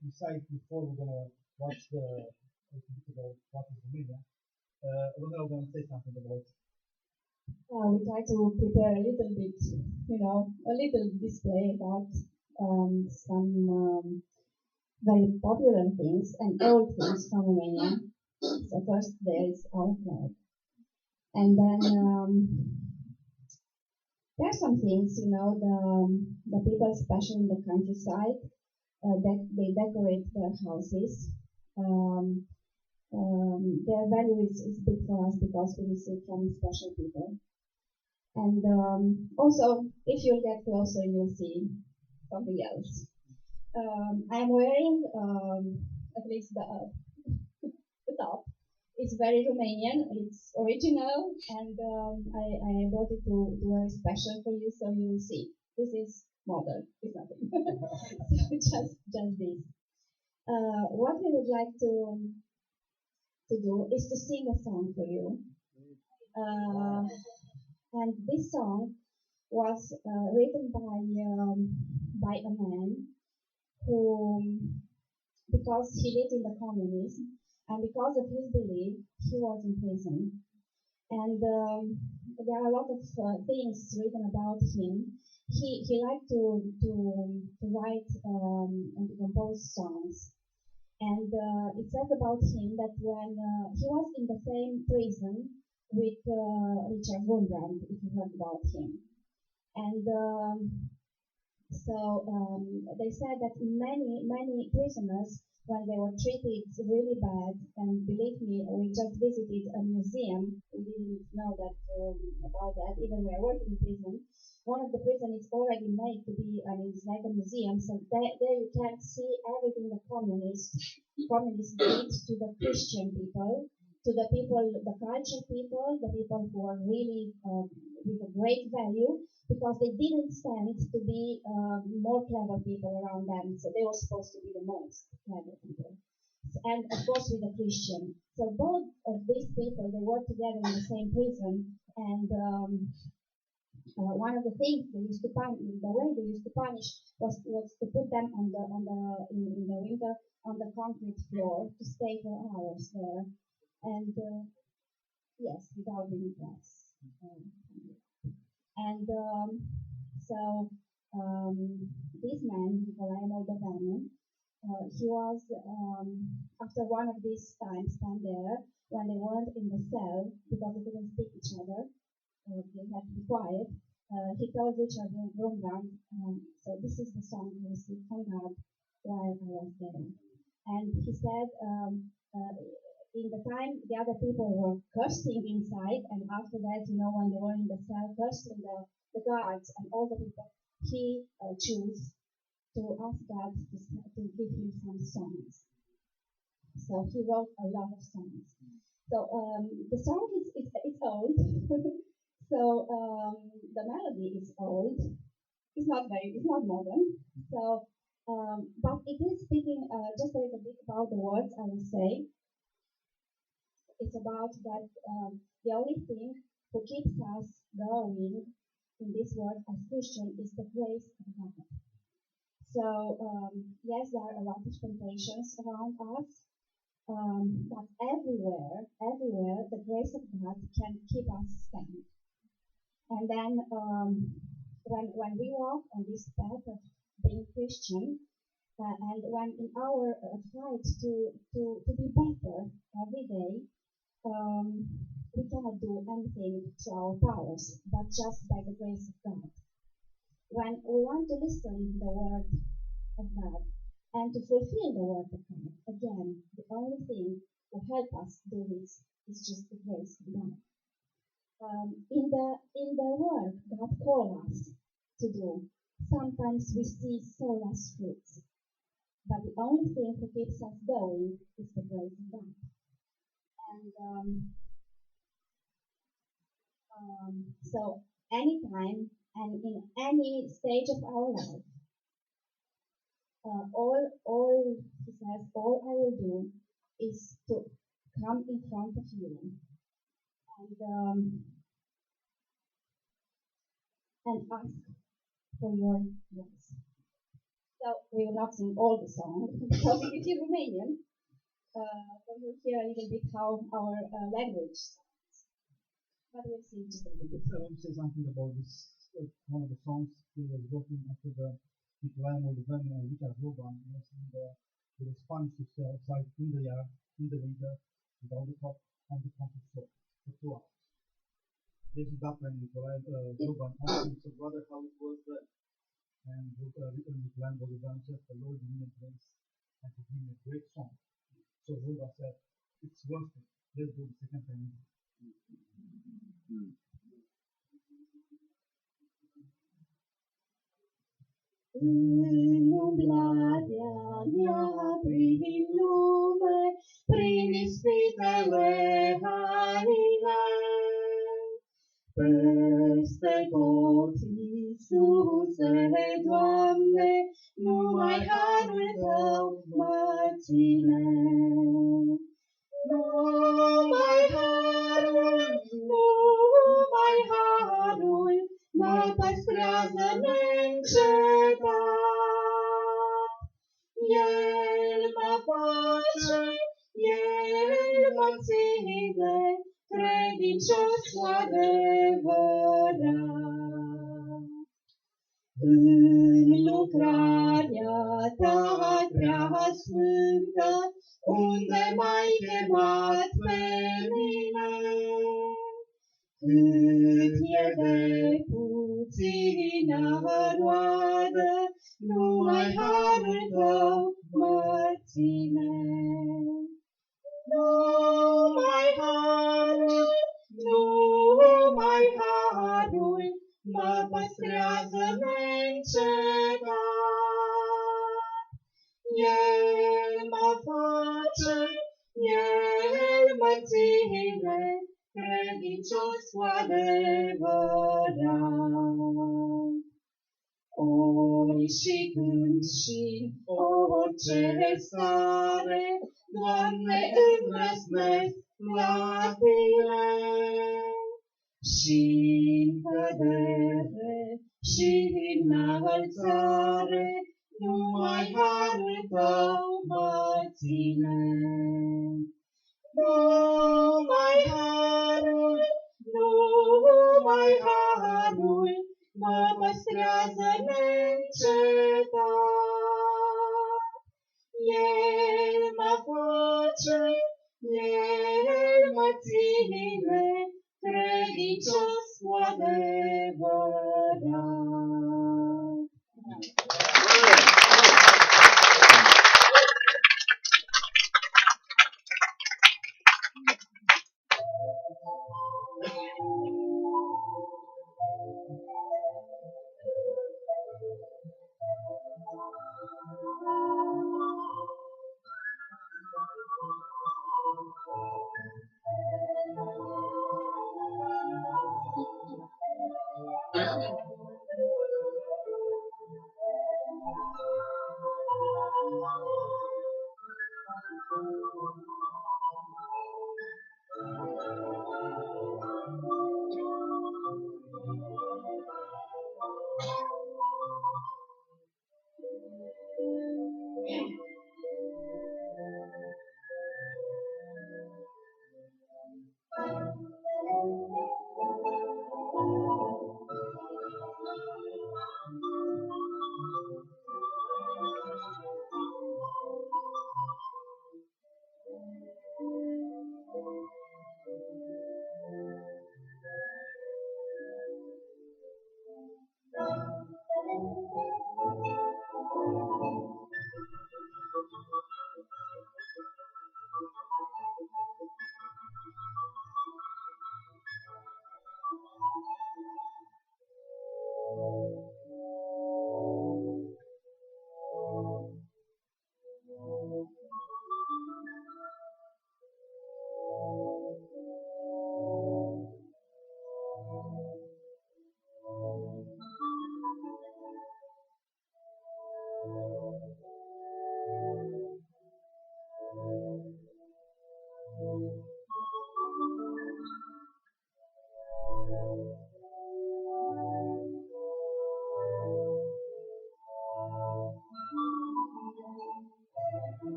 before we're going to watch the about what is Romania, we're going to say something about we try to prepare a little bit, a little display about some very popular things and old things from Romania. So first there is our flag. And then there are some things, the people, especially in the countryside, that they decorate their houses. Their value is big for us because we receive from special people. And also, if you get closer, you'll see something else. I am wearing at least the top. It's very Romanian. It's original, and I brought it to wear special for you, so you will see. This is modern. It's nothing. So just this. What we would like to do is to sing a song for you. And this song was written by a man who, because he lived in the communism, and because of his belief, he was in prison. And there are a lot of things written about him. He liked to write and to compose songs. And it says about him that when he was in the same prison with Richard Wurmbrand, if you heard about him. And so they said that many prisoners, when they were treated really bad, and believe me, we just visited a museum, we didn't know that about that, even we are working in prison. One of the prisons is already made to be, it's like a museum, so there you can see everything the communists did to the Christian people, to the people, the cultured people, the people who are really with a great value, because they didn't stand to be more clever people around them, so they were supposed to be the most clever people. And of course with the Christian. So both of these people, they were together in the same prison, and one of the things they used to punish, the way they used to punish was to put them in the winter on the concrete floor to stay for hours there, and yes, without any grass. And so this man, Nikolai Moldovan, he was after one of these times spent there when they weren't in the cell because they couldn't speak each other. They had to be quiet. He told Richard Wurmbrand, so this is the song I received from God while I was there. And he said, in the time the other people were cursing inside, and after that, when they were in the cell cursing the guards and all the people, he chose to ask God to give him some songs. So he wrote a lot of songs. So the song is old. So the melody is old. It's not modern. So but it is speaking just a little bit about the words. I will say it's about that the only thing who keeps us going in this world as Christian is the grace of God. So yes, there are a lot of temptations around us, but everywhere, the grace of God can keep us standing. And then when we walk on this path of being Christian, and when in our fight to be better every day, we cannot do anything through our powers, but just by the grace of God. When we want to listen to the word of God and to fulfill the word of God, again, the only thing to help us do this is just the grace of God. In the work God calls us to do, sometimes we see so less fruits, but the only thing that keeps us going is the grace of God. And so anytime and in any stage of our life, all he says, all I will do is to come in front of you and ask for your voice. So we will not sing all the song because it is in Romanian, but we'll hear a little bit how our language sounds. But we'll sing just a little bit. I want to say something about this. One of the songs he was working after the Nikolai Moldovan and Richard Wurmbrand was he was punished to stay outside in the yard in the winter without the top on the concrete floor for 2 hours. This is back when Nikolai Wurmbrand asked him, so brother, how it was there? And Nikolai Moldovan said, the Lord gave me a grace and to give me a great song. So Wurmbrand said, it's worth it. Let's do the second time. În umblarea mea prin lume, prin ispitele haine, peste tot, Iisuse, Doamne, numai harul Tău mă ține. Numai harul mă păstrează neîncetat. El mă face, El mă ține, credincios cu adevărat. În lucrarea Ta prea sfântă, unde m-ai chemat pe mine, cât e de puțină roadă, numai harul Tău mă ține. Numai harul mă păstrează neîncetat. El mă face, El mă ține, credincios cu adevărat. Ori și când și orice stare, Doamne, îndrăznesc la Tine. și cădere și înălțare, numai harul tău mă ține. Numai harul mă păstrează neîncetat. El mă face, El mă ține, credincios cu adevărat.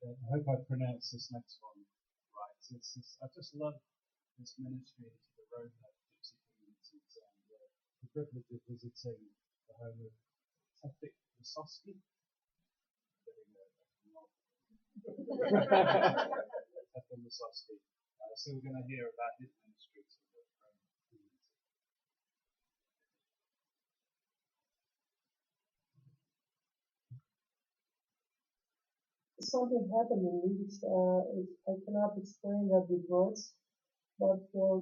I hope I pronounce this next one right. I just love this ministry to the Roma Gypsy communities and the privilege of visiting the home of Tefik Masowski. Tefik Masowski. So we're going to hear about his ministry to the Roma community. Something happened in me which I cannot explain that with words, but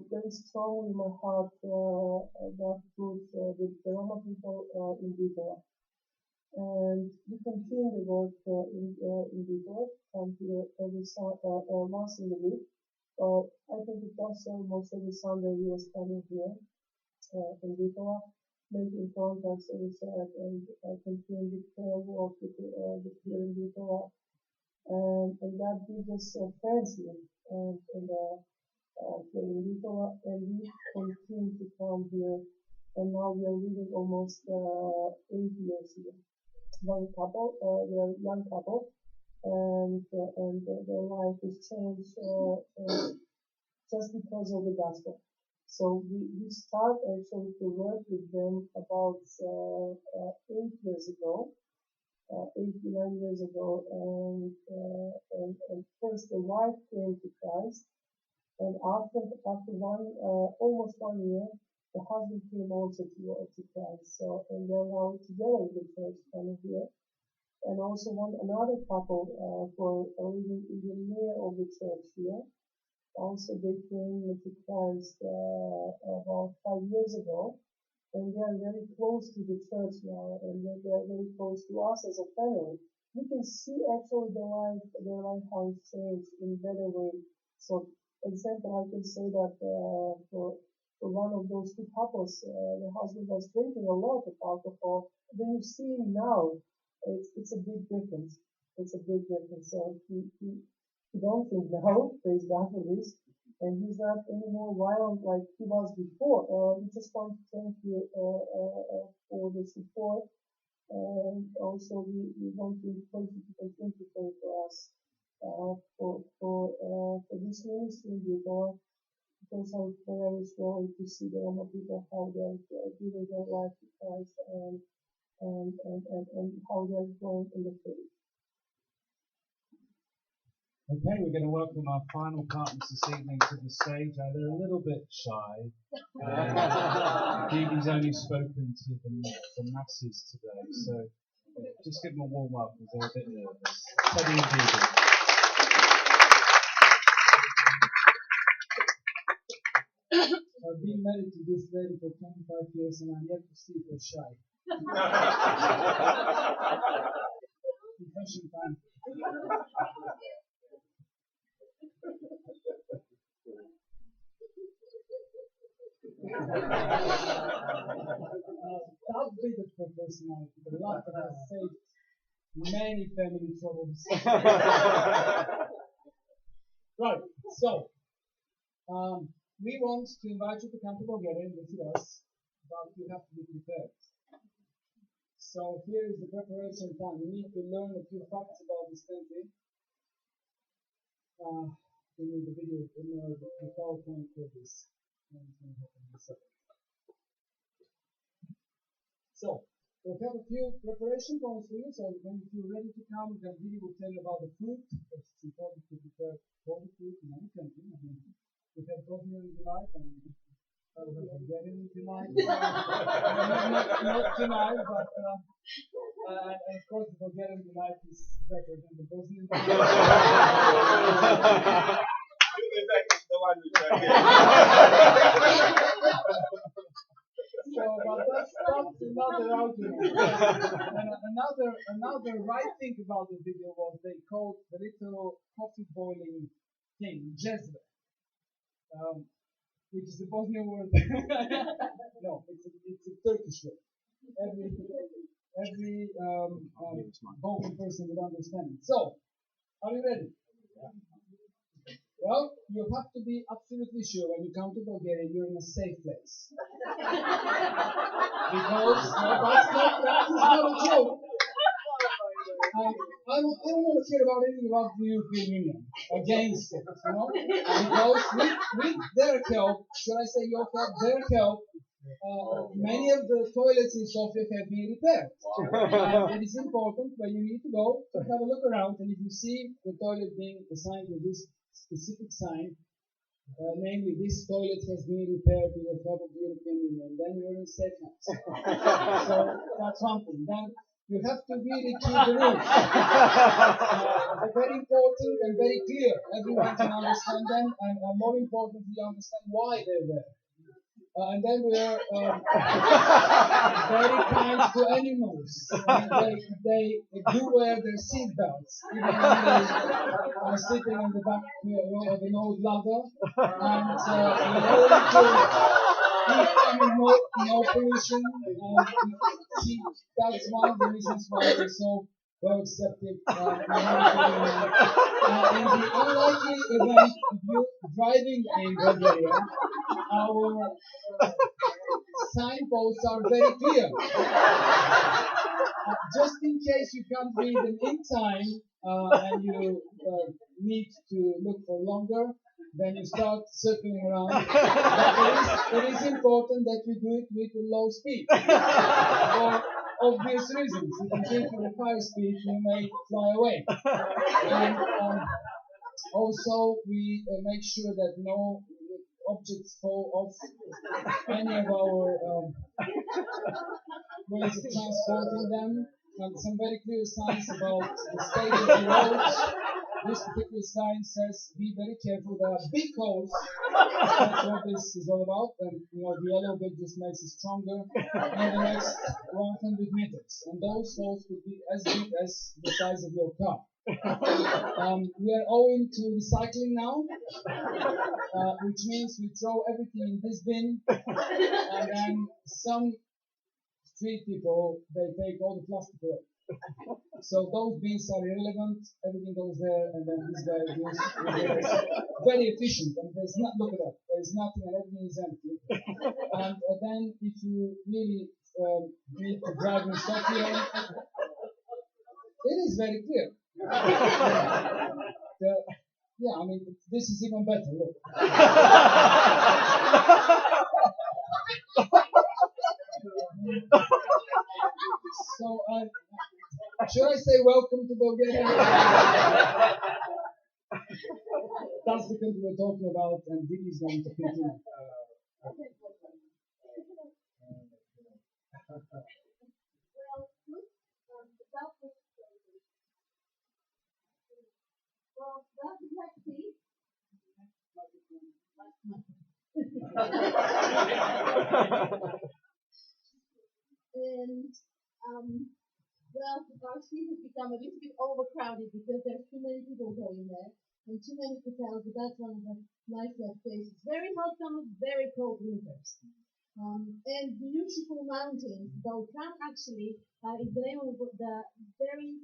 very strong in my heart that truth with the Roma people in Bitola. And we continue the work in Bitola, come here once in the week. I think it was almost every Sunday we were standing here in Bitola, making contacts, as I said, and continue with prayer work with here in Bitola. And that gives us friends here and here in Bitola, and we continue to come here, and now we are living almost 8 years here. One couple, we are a young couple, and their life is changed just because of the gospel. So we start actually to work with them about 8 years ago, 8 to 9 years ago, and first the wife came to Christ, and after almost 1 year, the husband came also to Christ. So and they're now together in the church, coming here. And also another couple for living in the rear of the church here. Also, they came to Christ about 5 years ago, and they are very close to the church now, and they are very close to us as a family. You can see actually their life how it's changed in a better way. So, example, I can say that for one of those two couples, the husband was drinking a lot of alcohol. Then you see him now, it's a big difference. It's a big difference. So he don't think now, praise God for this, and he's not any more violent like he was before. We just want to thank you for the support, and also we want to encourage you to continue to pray for us for this ministry before, because our prayer is really to see the Roma people how they are giving their life to Christ and how they are growing in the faith. Okay, we're going to welcome our final partners this evening to the stage. They're a little bit shy. Deedee's only spoken to the masses today, so just give them a warm up because they're a bit nervous. Teddy and Deedee. I've been married to this lady for 25 years and I'm yet to see her shy. Confession time. That bit of her personality, the laughter has saved many family troubles. Right, so we want to invite you to come to Bulgaria and visit us, but you have to be prepared. So here is the preparation time. You need to learn a few facts about this country. We need the video, the PowerPoint for this. So, we'll have a few preparation points for you. So when you're ready to come, the video will tell you about the food, because it's important to prepare for the food in any country. We have Bosnian delight and we have Bulgarian delight. not tonight, but and of course the Bulgarian delight is better than the Bosnian delight. So, but that's another argument. And another right thing about the video was they called the little coffee boiling thing jezve, which is a Bosnian word. No, it's a Turkish word. Every Balkan person would understand it. So, are you ready? Well, you have to be absolutely sure when you come to Bulgaria you're in a safe place. Because that is not a joke. I don't want to hear about anything about the European Union, against it, because with their help, should I say your help, their help, many of the toilets in Sofia have been repaired. And it is important when you need to go to have a look around, and if you see the toilet being assigned with this specific sign, namely this toilet has been repaired with the help of the European Union, then you're in safe hands. So that's one thing. Then you have to really keep the rules. They're very important and very clear. Everyone can understand them, and more importantly, understand why they're there. And then we are very kind to animals. They do wear their seat belts, even when they are sitting in the back row of an old ladder. And in order to keep no pollution, that's one of the reasons why they're so well accepted. In the unlikely event of you driving in Bulgaria, our signposts are very clear. Just in case you can't read them in time and you need to look for longer, then you start circling around. But it is important that you do it with a low speed. For obvious reasons. If you do it with a high speed, you may fly away. And also, we make sure that no objects fall off any of our ways of transporting them. And some very clear signs about the state of the roads. This particular sign says, be very careful, there are big holes. That's what this is all about. And the yellow bit just makes it stronger in the next 100 meters. And those holes could be as big as the size of your car. We are owing to recycling now, which means we throw everything in this bin, and then some street people, they take all the plastic away. So those bins are irrelevant, everything goes there, and then this guy is very efficient, and look at that, there's nothing and everything is empty. And then if you really need to drive in Sofia, it is very clear. This is even better, look. So, should I say welcome to Bulgaria? That's the country we're talking about, and Didi is going to continue. The varsity has become a little bit overcrowded because there's too many people going there and too many hotels, but that's one of the nicer places. Very hot summers, very cold winters. And beautiful mountains. Balkan actually is the name of the very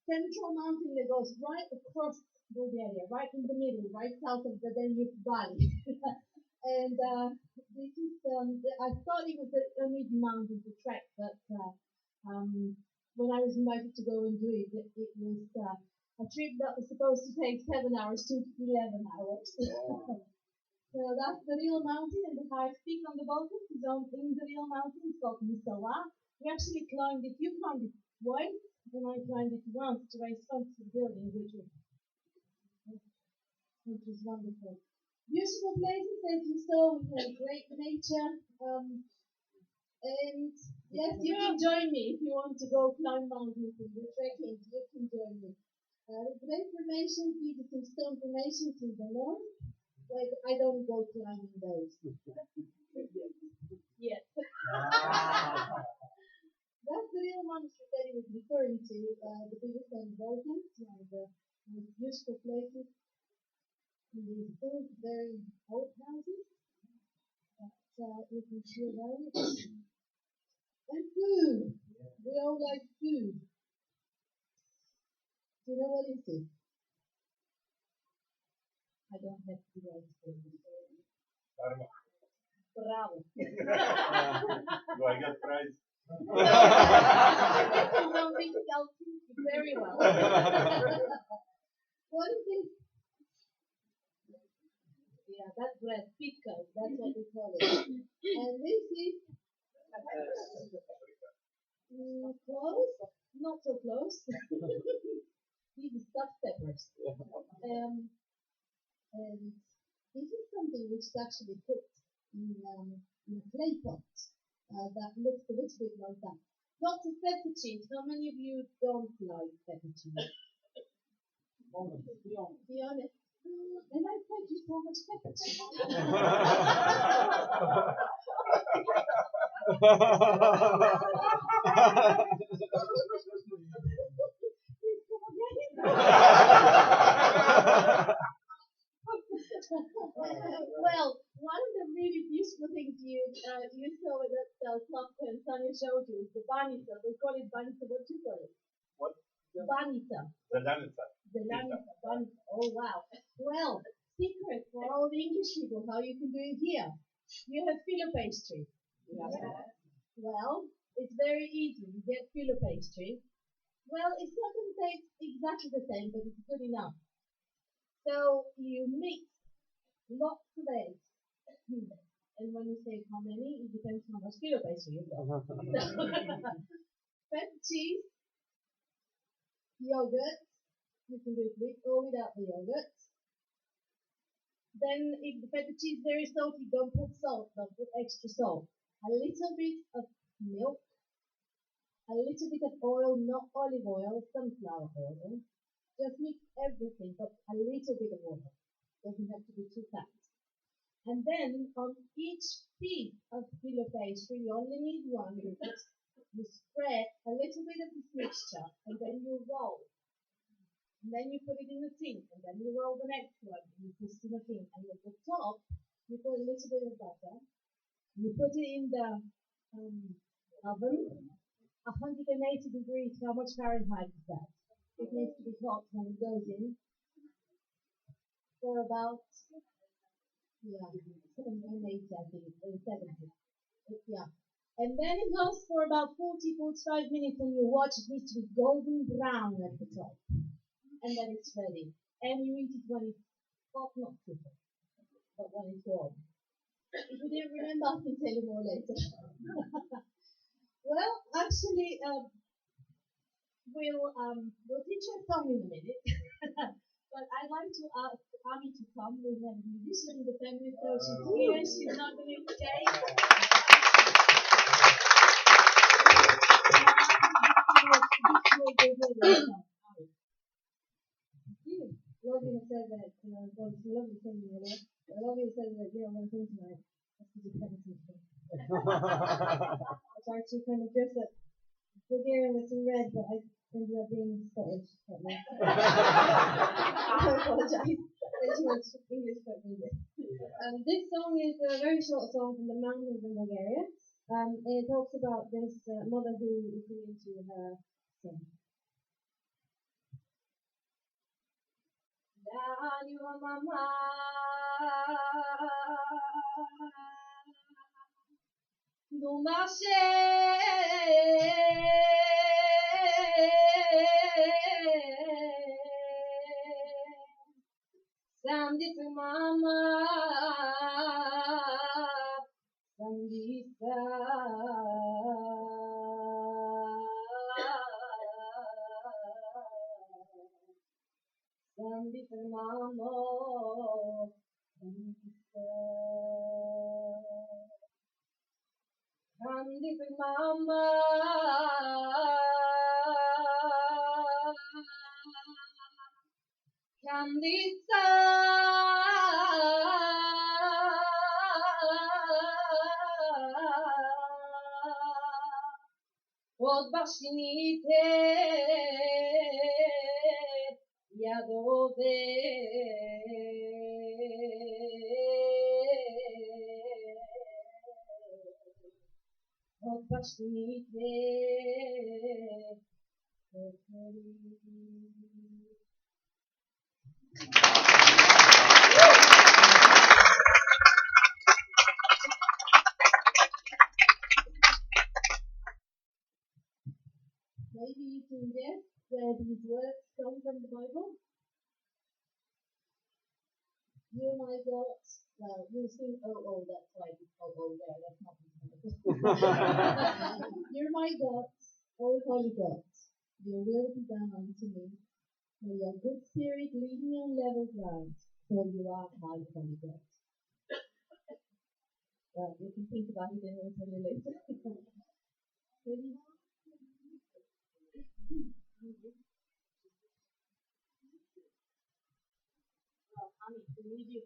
central mountain that goes right across Bulgaria, right in the middle, right south of the Danube Valley. And this is, I thought it was an easy mountain to trek, but when I was invited to go and do it, it was a trip that was supposed to take 7 hours to 11 hours. So that's the real mountain, and the highest peak on the Balkans is in the real mountain. It's called Musala. We actually climbed it. You climbed it twice, and I climbed it once to raise funds for the building, which was wonderful. Beautiful places, as you saw. We have great nature. And yes, you can join me if you want to go climb mountains and do trekking. You can join me. The great formations, these are some stone formations in the north. But I don't go climbing those. Yes. That's the real monastery that he was referring to, the biggest on the Balkans, one of the most beautiful places. These two very old houses that you can see around. And food. We all like food. Do you know what it is? I don't have to write for you. Bravo. Do I get prize? Something else very well. What is this? Yeah, that's bread, pico, that's what we call it. And this is close, not so close. These are stuffed peppers. And this is something which is actually cooked in a clay pot that looks a little bit like that. Lots of feta cheese. How many of you don't like feta cheese? Be honest. And I fed you so much feta cheese. Well, one of the really beautiful things you saw with that clock when Sonia showed you is the banitsa. They call it banitsa. What do you call it? What? Banitsa. The banitsa. Banitsa. Oh, wow. Well, secret for all the English people how you can do it here. You have filo pastry. Yeah. Well, it's very easy. You get filo pastry. Well, it's not going to taste exactly the same, but it's good enough. So you mix lots of eggs. And when you say how many, it depends how much kilo base you've got. Feta cheese, yogurt, you can do it with or without the yogurt. Then if the feta cheese is very salty, don't put salt, don't put extra salt. A little bit of milk, a little bit of oil, not olive oil, sunflower oil. Just mix everything, but a little bit of oil. Doesn't have to be too fat. And then on each piece of filo pastry, you only need one. You spread a little bit of this mixture, and then you roll. And then you put it in the tin, and then you roll the next one, and you put it in the tin. And at the top, you put a little bit of butter. You put it in the oven, 180 degrees. How much Fahrenheit is that? It needs to be hot when it goes in for about 70, I think, 70. Yeah. And then it goes for about 40-45 minutes, and you watch it needs to be golden brown at the top. And then it's ready. And you eat it when it's hot, not too hot, but when it's warm. If you didn't remember, I can tell you more later. Well, actually, we'll teach you a song in a minute. But I'd like to ask Ami to come. We have a musician in the family, so she's here. She's not going to stay. Lovely said that, well, it's lovely thing, Lovely said that, one thing tonight. That's because you haven't seen it. I tried to kind of dress up Bulgarian with some red, but I ended up being Scottish. I apologize. There's too much English for music. This song is a very short song from the mountains in Bulgaria. It talks about this mother who is singing to her son. Mama, no marché, samedi for mama, samedi sa. Samedi for mama, samedi sa. Samedi for mama, samedi sa. Od bashinite Yadove Od bashinite Maybe you can guess where these words come from the Bible. You my God, well, you sing, oh, that's why it's oh, there, that's not the Bible. You're my God, oh holy God, your will be done unto me. May your good spirit lead me on level ground, for you are my holy God. Well, you can think about it and we'll tell you later. Ready? Ami, we need you.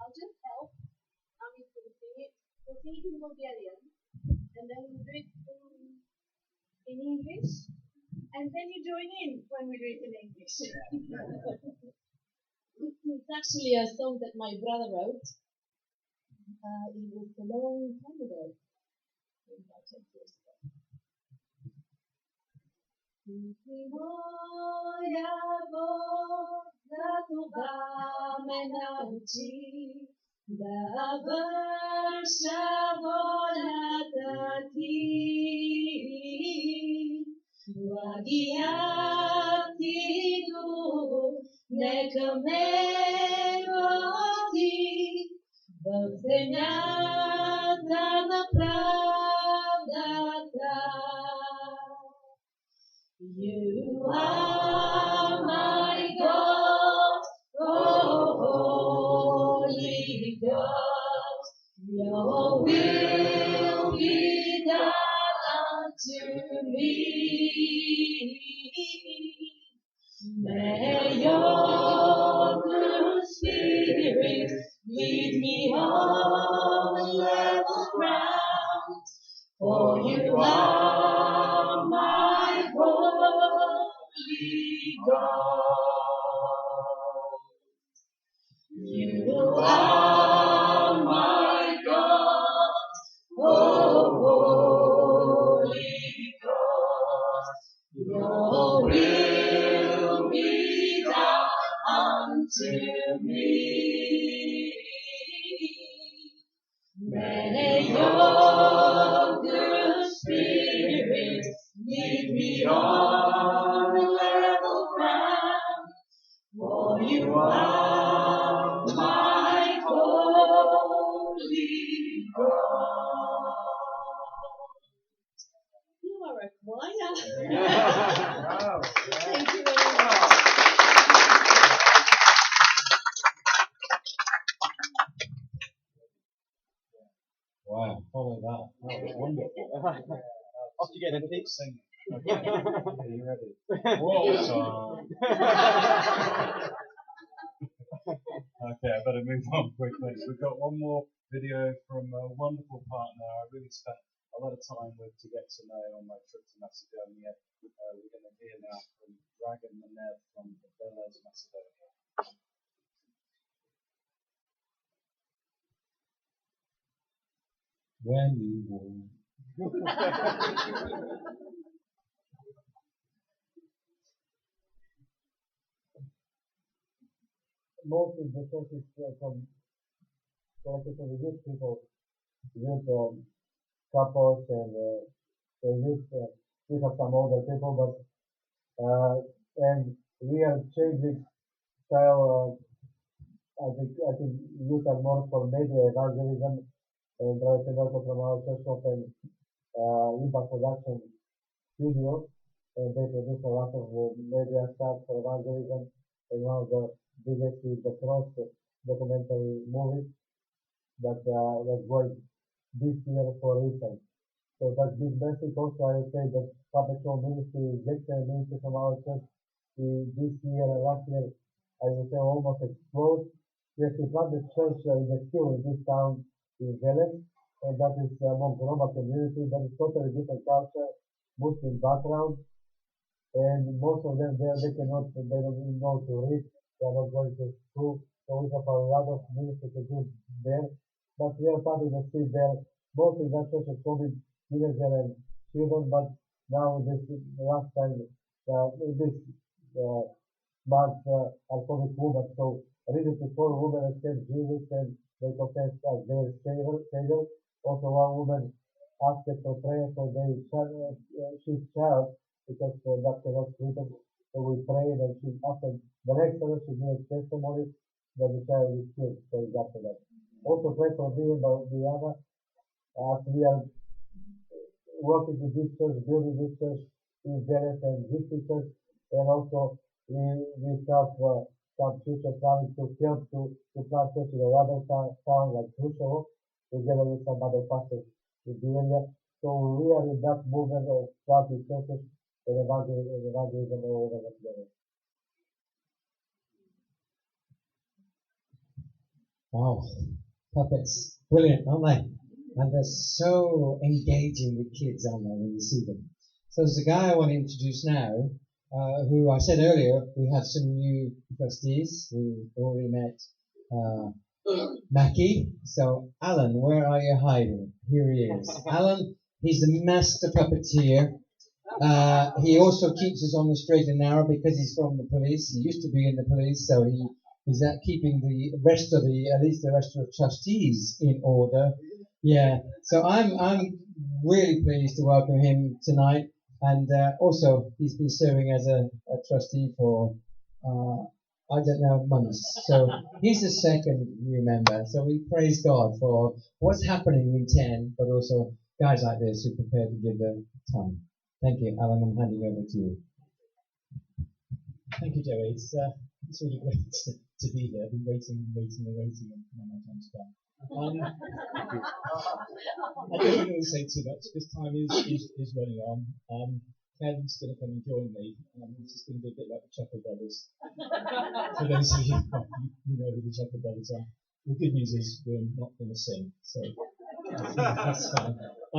I'll just help. Ami's going to sing it. We'll sing it in Bulgarian, and then we'll do it in English, and then you join in when we do it in English. It's actually a song that my brother wrote. It was a long time ago. About 10 years ago. Moja Boga tuba me nauči da vrša volata ti. Благия nekomevoti, dok zemlja pravdata. You are my God, oh Holy God. Your will be done unto me. May your good spirit lead me on level ground, for you are my holy God. You are my God, oh holy God. Your will be done unto me. May your good spirit lead me on level ground, for you are my holy God. You are a choir. Wow. Thank you very much. Wow, follow that. That was wonderful. Off you get a keep singing. Okay. Are you ready? Whoa, song. Okay, I better move on quickly. We've got one more video from a wonderful partner I really spent a lot of time with to get to know on my trip to Macedonia. We're going to hear now from Dragan Manev from Veles, Macedonia. When you want. Most of the church is from collected from the youth people, youth couples, and youth. We have some older people, but and we are changing style. I think youth are more for media evangelism, and Brother also from our church opened Impact Production Studio, and they produce a lot of media stuff for evangelism. And one of the biggest is the Cross documentary movie that was going this year for recent. So that's big message. Also, I would say that Puppet Show Ministry, Victor Ministry from our church, this year and last year, I would say almost explode. Yes, we planted church in the hill in this town in Veles, and that is among Roma community. That is totally different culture, Muslim background, and most of them there they don't even know to read. They are not going to school, so we have a lot of ministry to do there. But we are planting the seed there, both in that church of COVID teenager and children. But now this last time, this month, are COVID women. So recently 4 women accept Jesus and they confess as their savior. Also one woman asked for prayer for their she's child because that cannot sleep. So we prayed and she after the next service she gave testimony that the child is killed. So after that. Also pray for me and Diana as we are working with this church, building this church in Veles and this church, and also we have some future planning to help to plant church in another town like Khrushchev, together with some other pastors in the area. So we are in that movement of planting churches and evangelism all over together. Wow, puppets, brilliant, aren't they? And they're so engaging with kids, aren't they, when you see them. So there's a guy I want to introduce now, who I said earlier, we have some new trustees. We already met Mackie. So Alan, where are you hiding? Here he is. Alan, he's the master puppeteer. He also keeps us on the straight and narrow because he's from the police. He used to be in the police, so he's keeping the rest of at least the rest of the trustees in order. Yeah, so I'm really pleased to welcome him tonight, and also he's been serving as a trustee for I don't know, months. So he's the second new member. So we praise God for what's happening in 10, but also guys like this who prepare to give their time. Thank you, Alan. I'm handing over to you. Thank you, Joey. It's really great to be here. I've been waiting, and my time's come. I don't want to say too much because time is running on. Kevin's going to come and join me. This is going to be a bit like the Chuckle Brothers. For those of you who know who the Chuckle Brothers are. The good news is we're not going to sing, so that's fine. I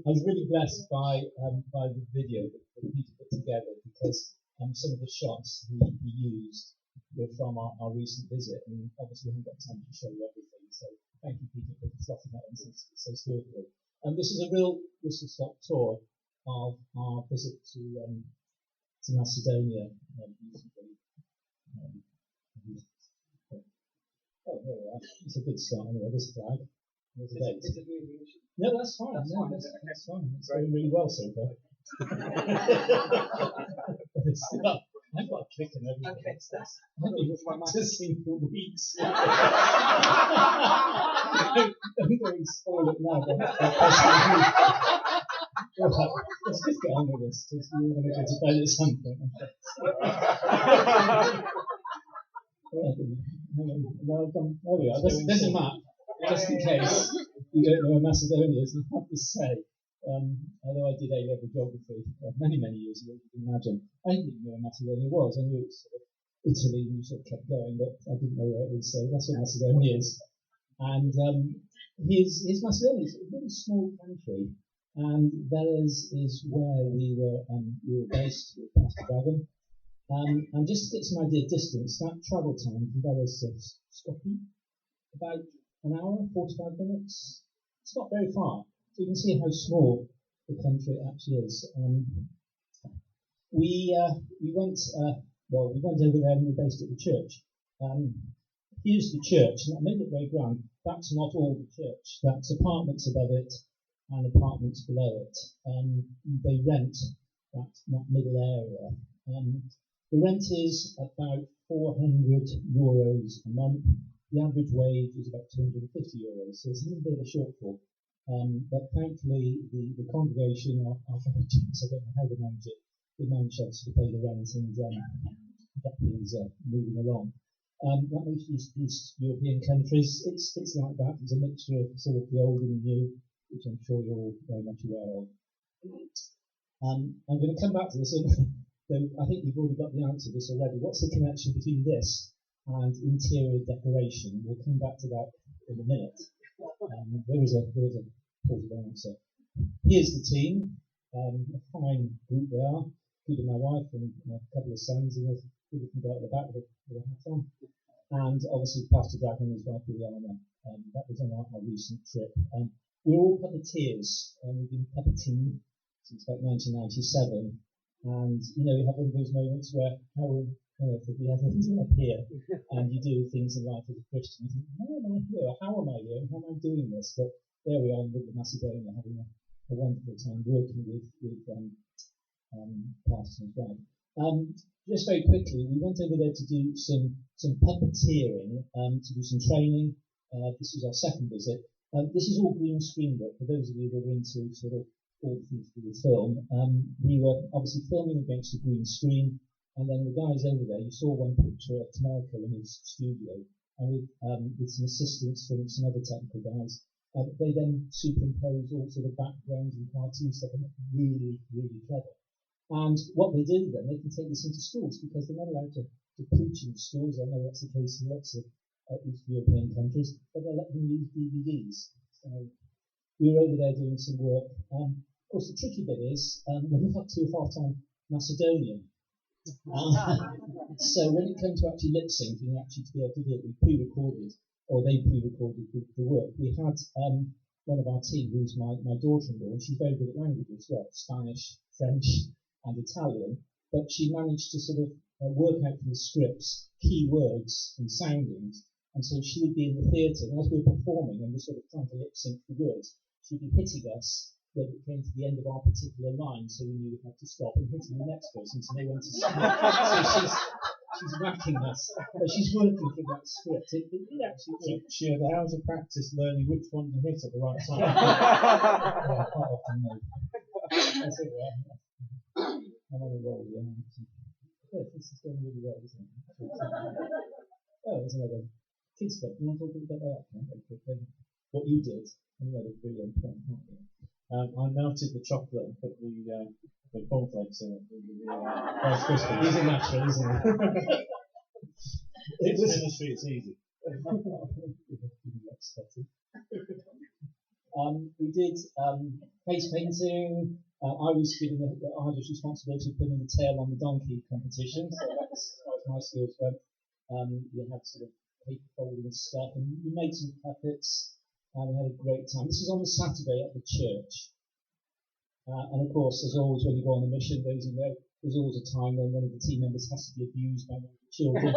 was really blessed by the video that Peter put together because some of the shots he used were from our recent visit, and obviously we haven't got time to show you everything. So thank you, Peter, for slotting that in so skillfully. This is a real whistle-stop tour of our visit to Macedonia recently. Oh, there we are. It's a good start anyway. This flag. There's a date. No, that's fine. That's fine. That's fine. It's going really well so far. I've got a click and everything. Okay, I've been practicing for weeks. I'm going to spoil it now. Let's just get on with this because we're going to go to bed at some point. There we are. There's a map, just in case you don't know where Macedonia is. I have to say, although I did A-level geography many years ago, you can imagine, I didn't know where Macedonia was. I knew it was sort of Italy and you sort of kept going, but I didn't know where it is, so that's where Macedonia is. And his Macedonia is a really small country, and Veles is where we were based with Pastor Dragon. And just to get some idea of distance, that travel time from Veles to Skopje, about an hour, 45 minutes. It's not very far. So you can see how small the country actually is. We went over there and we were based at the church. Here's the church, and that made it very grand. That's not all the church. That's apartments above it and apartments below it. They rent that middle area. The rent is about €400 a month. The average wage is about €250, so it's a little bit of a shortfall. But thankfully, the congregation are very generous. I don't know how they manage it. They manage to pay the rent and get things moving along. Like most East European countries, it's like that. It's a mixture of sort of the old and the new, which I'm sure you're all very much aware of. I'm going to come back to this. I think you've already got the answer to this already. What's the connection between this and interior decoration? We'll come back to that in a minute. There is a plausible answer. Here's the team. A fine group they are. Including my wife and a couple of sons, and there's a different guy at the back with a hat on. And obviously Pastor Dragon and his wife Juliana. That was on our recent trip. We're all puppeteers, and we've been puppeting since about 1997. And you have one of those moments where how on earth have we ever ended up here? And you do things in life as a Christian. You think, how am I here? How am I here? How am I doing this? But there we are in Macedonia, having a wonderful time working with Pastor and Brad. Just very quickly, we went over there to do some puppeteering, to do some training. This was our second visit. This is all green screen work for those of you that are into sort of all the things to do with film. We were obviously filming against the green screen, and then the guys over there, you saw one picture of Tamelko in his studio, and with some assistance from some other technical guys, they then superimposed all sort of backgrounds and cartoon stuff, and really clever. And what they do then, they can take this into schools, because they're not allowed to preach in schools. I know that's the case in lots of East European countries, but they let them use DVDs. So we were over there doing some work. Of course, the tricky bit is we're not too hot on Macedonian. So when it came to actually lip syncing, actually to be able to do it, we pre-recorded, or they pre-recorded the work. We had one of our team, who's my daughter-in-law, and she's very good at languages as well, Spanish, French, and Italian. But she managed to sort of work out from the scripts key words and soundings, and so she would be in the theatre, and as we were performing and we're sort of trying to lip sync the words, she'd be hitting us when it came to the end of our particular line, so we knew we had to stop, and hitting the next person so they went to sleep. So she's whacking us, but she's working from that script. It actually works. She had hours of practice learning which one to hit at the right time. Yeah, quite often, no. That's it, well. I'm on a roll, yeah. Yeah, this is going really well, isn't it? Oh, there's another kids club. You want to talk a bit about that? Okay, quickly. What you did, anyway, that's really important, aren't you? I melted the chocolate and put the cornflakes in it. Rice Krispies. He's a natural, isn't he? It's ministry, it's easy. We did face painting. I was given the arduous responsibility of putting the tail on the donkey competition, so that's as far as my skills went. We had sort of paper folding stuff, and we made some puppets, and we had a great time. This was on the Saturday at the church. And of course, as always, when you go on a mission, those who know, there's always a time when one of the team members has to be abused by one of the children.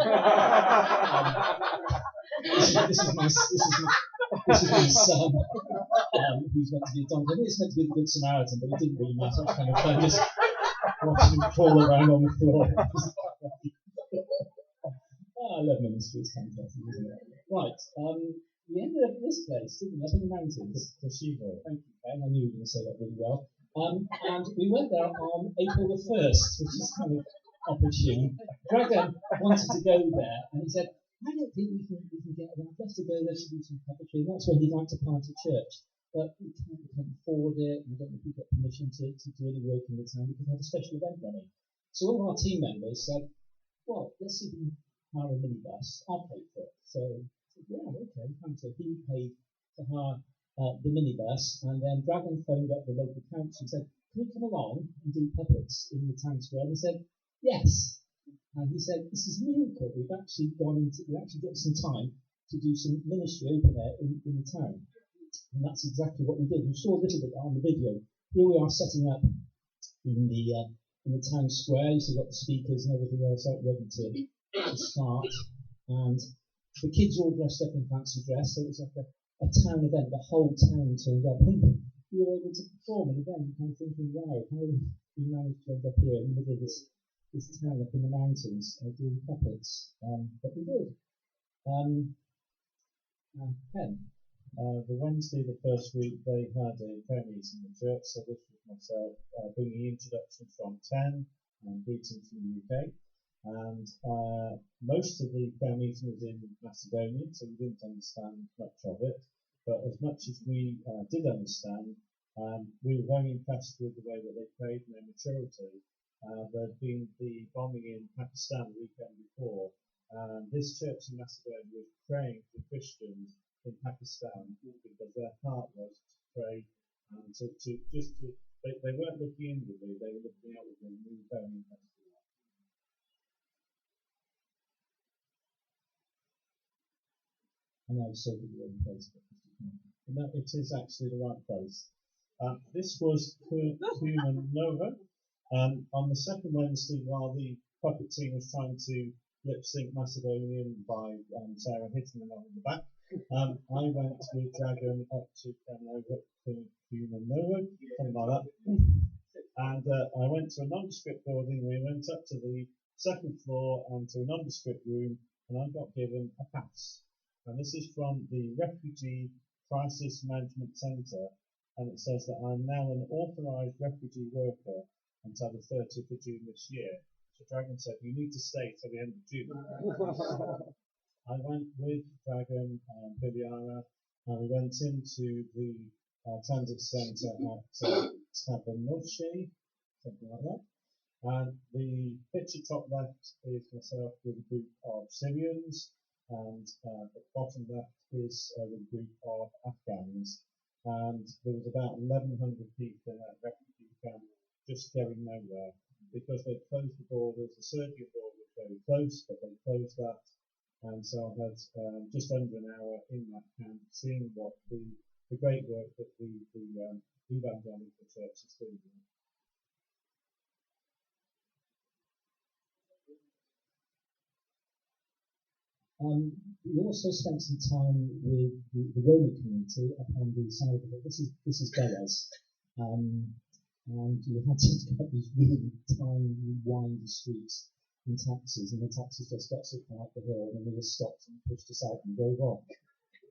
This is my son, who's meant to be a donkey. I think it's meant to be the Good Samaritan, but it didn't really matter. It was kind of fun just watching him crawl around on the floor. I love ministry, it's fantastic, isn't it? Right, we ended up at this place, didn't we? Up in the mountains. Toshiba. Thank you, Ben. I knew you were going to say that really well. And we went there on April the 1st, which is kind of opportune. Dragon wanted to go there, and he said, I don't think we can get enough. Let's go there to do some puppetry. And that's when he'd like to plant a church. But we can't afford it, and we don't know if we get permission to do any work in the town because we had a special event running. So one of our team members said, well, let's see if we can hire a minibus. I'll pay for it. So I said, yeah, okay. And so he paid to hire the minibus, and then Dragon phoned up the local council and said, can we come along and do puppets in the town square? And he said, yes. And he said, this is a miracle. We actually got some time to do some ministry open air in the town. And that's exactly what we did. You saw a little bit on the video. Here we are setting up in the town square. You've got the speakers and everything else out ready to start. And the kids all dressed up in fancy dress, so it was like a town event. The whole town turned up. We were able to perform, and again, I'm kind of thinking, wow, how we managed to end up here in the middle of this town up in the mountains doing puppets. But we did. Ken. The Wednesday, the first week, they had a prayer meeting in the church, so this was myself bringing introductions from 10 and greetings from the UK. And most of the prayer meeting was in Macedonian, so we didn't understand much of it. But as much as we did understand, we were very impressed with the way that they prayed and their maturity. There had been the bombing in Pakistan the weekend before. This church in Macedonia was praying for Christians in Pakistan because their heart was to pray and they weren't looking inwardly, they were looking outwardly, and we were very impressed with that. And I was so good at the place. No, it is actually the right place. This was Human Nova. On the second Wednesday, while the puppet team was trying to lip sync Macedonian by Sarah hitting them on the back, I went with Dragon up to Human Nova, something like that. And I went to a nondescript building. We went up to the second floor and to a nondescript room, and I got given a pass. And this is from the Refugee Crisis Management Centre, and it says that I'm now an authorised refugee worker until the 30th of June this year. So Dragon said, you need to stay till the end of June. I went with Dragon and Bibiana, and we went into the transit centre at Tabernoche, something like that. And the picture top left is myself with a group of Syrians, and the bottom left is with a group of Afghans. And there was about 1,100 people in that refugee camp just going nowhere because they closed the borders. The Serbian border was very close, but they closed that. And so I had just under an hour in that camp, seeing what the great work that the evangelical church is doing. We also spent some time with the Roma community up on the side of it. This is Beres, and you had to go up these really tiny, windy streets in taxis, and the taxis just got so far up the hill, and then we just stopped and pushed aside and drove off.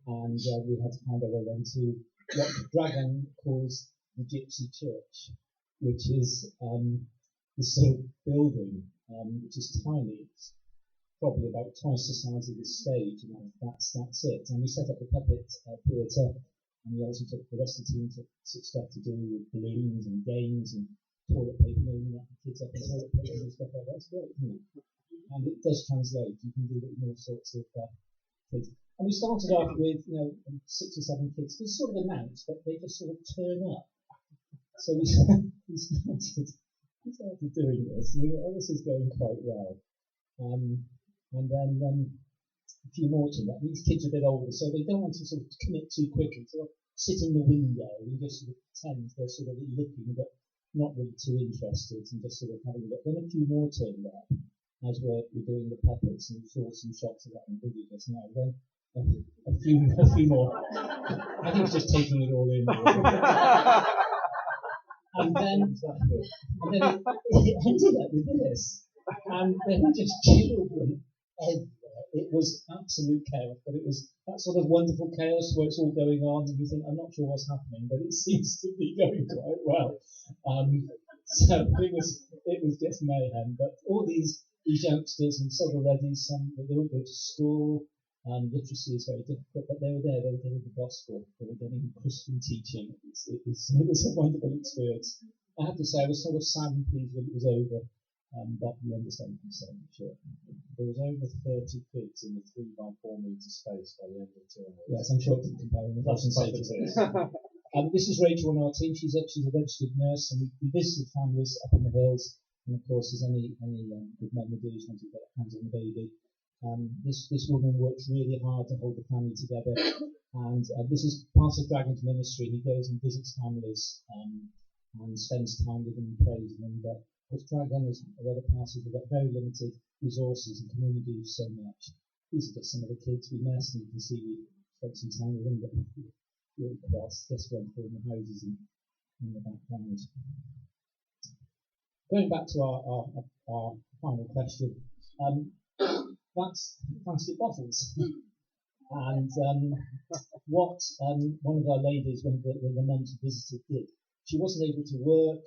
And we had to find our way then to what Dragan calls the Gypsy Church, which is this sort of building, which is tiny. It's probably about twice the size of this stage, and that's it. And we set up the puppet theatre, and we also took the rest of the team to stuff to do with balloons and games and toilet paper, and the kids up in toilet paper and stuff like that. That's great, isn't it? And it does translate. You can do it in all sorts of things. And we started off with 6 or 7 kids, just sort of announced, but they just sort of turn up. So we started doing this. And we thought, oh, this is going quite well. And then a few more to that. These kids are a bit older, so they don't want to sort of commit too quickly. So they'll sit in the window and just sort of pretend they're sort of looking, but not really too interested, and just sort of having a look. Then a few more turned up as we're doing the puppets, and we saw some shots of that in video just now. Then a few more. I think it's just taking it all in. And then it ended up with this, and there were just children everywhere. It was absolute chaos, but it was that sort of wonderful chaos where it's all going on, and you think, I'm not sure what's happening, but it seems to be going quite well. So it was just mayhem. But all these youngsters, and said already, some they won't go to school. Literacy is very difficult, but they were there. They were getting the gospel. They were getting Christian teaching. It was a wonderful experience. I have to say, I was sort of sad and pleased when it was over. But you understand what I'm saying, sure. There was over 30 kids in the 3x4 metre space by the end of the tour. Yes, I'm sure it didn't compare in the fashion status. This is Rachel on our team. She's a registered nurse, and we visited families up in the hills. And of course, as any good mum would do, she wanted to get hands on the baby. This woman works really hard to hold the family together, and this is part of Dragon's ministry. He goes and visits families and spends time with them and prays with them. But because Dragon, as other pastors, have got very limited resources and can only do so much. These are just some of the kids we met, and you can see we spent some time with them, but really cross just went through the houses in the background. Going back to our final question, that's plastic bottles. And what one of our ladies, when the mums visited, did, she wasn't able to work,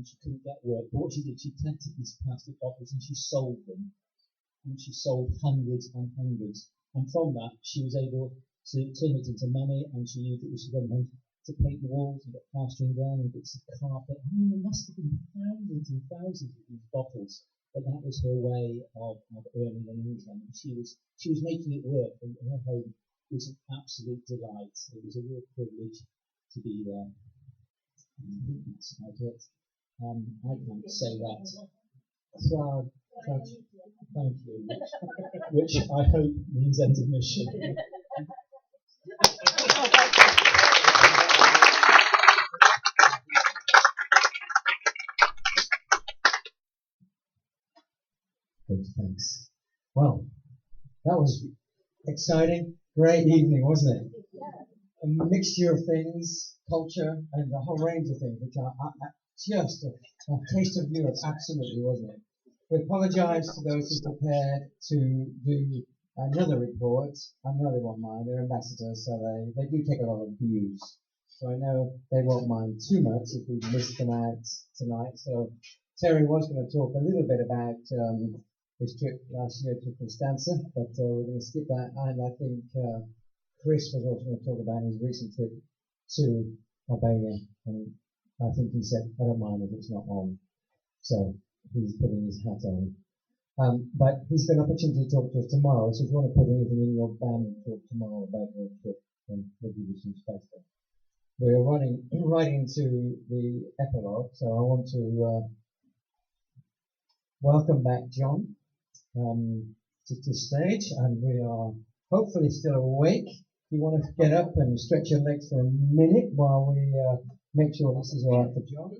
she couldn't get work, but what she did, she collected these plastic bottles and she sold them. And she sold hundreds and hundreds. And from that, she was able to turn it into money, and she used it to paint the walls and get plastering done and bits of carpet. I mean, there must have been thousands and thousands of these bottles, but that was her way of earning an income. And she was making it work, and her home was an absolute delight. It was a real privilege to be there. And I think that's about it. I can't say that. Thank you, which I hope means end of mission. Good, thanks. Well, that was exciting, great evening, wasn't it? A mixture of things, culture, and a whole range of things, which are just a taste of Europe, absolutely, wasn't it? We apologise to those who prepared to do another report, another one mine, they're ambassadors, so they do take a lot of views. So I know they won't mind too much if we miss them out tonight. So Terry was going to talk a little bit about his trip last year to Constanza, but we're going to skip that. And I think Chris was also going to talk about his recent trip to Albania, and I think he said, I don't mind if it's not on. So he's putting his hat on. But he's got an opportunity to talk to us tomorrow, so if you want to put anything in your band talk tomorrow about your trip, then we'll give you some space there. We're running right into the epilogue, so I want to welcome back John to the stage, and we are hopefully still awake. If you want to get up and stretch your legs for a minute while we make sure this is all right for John.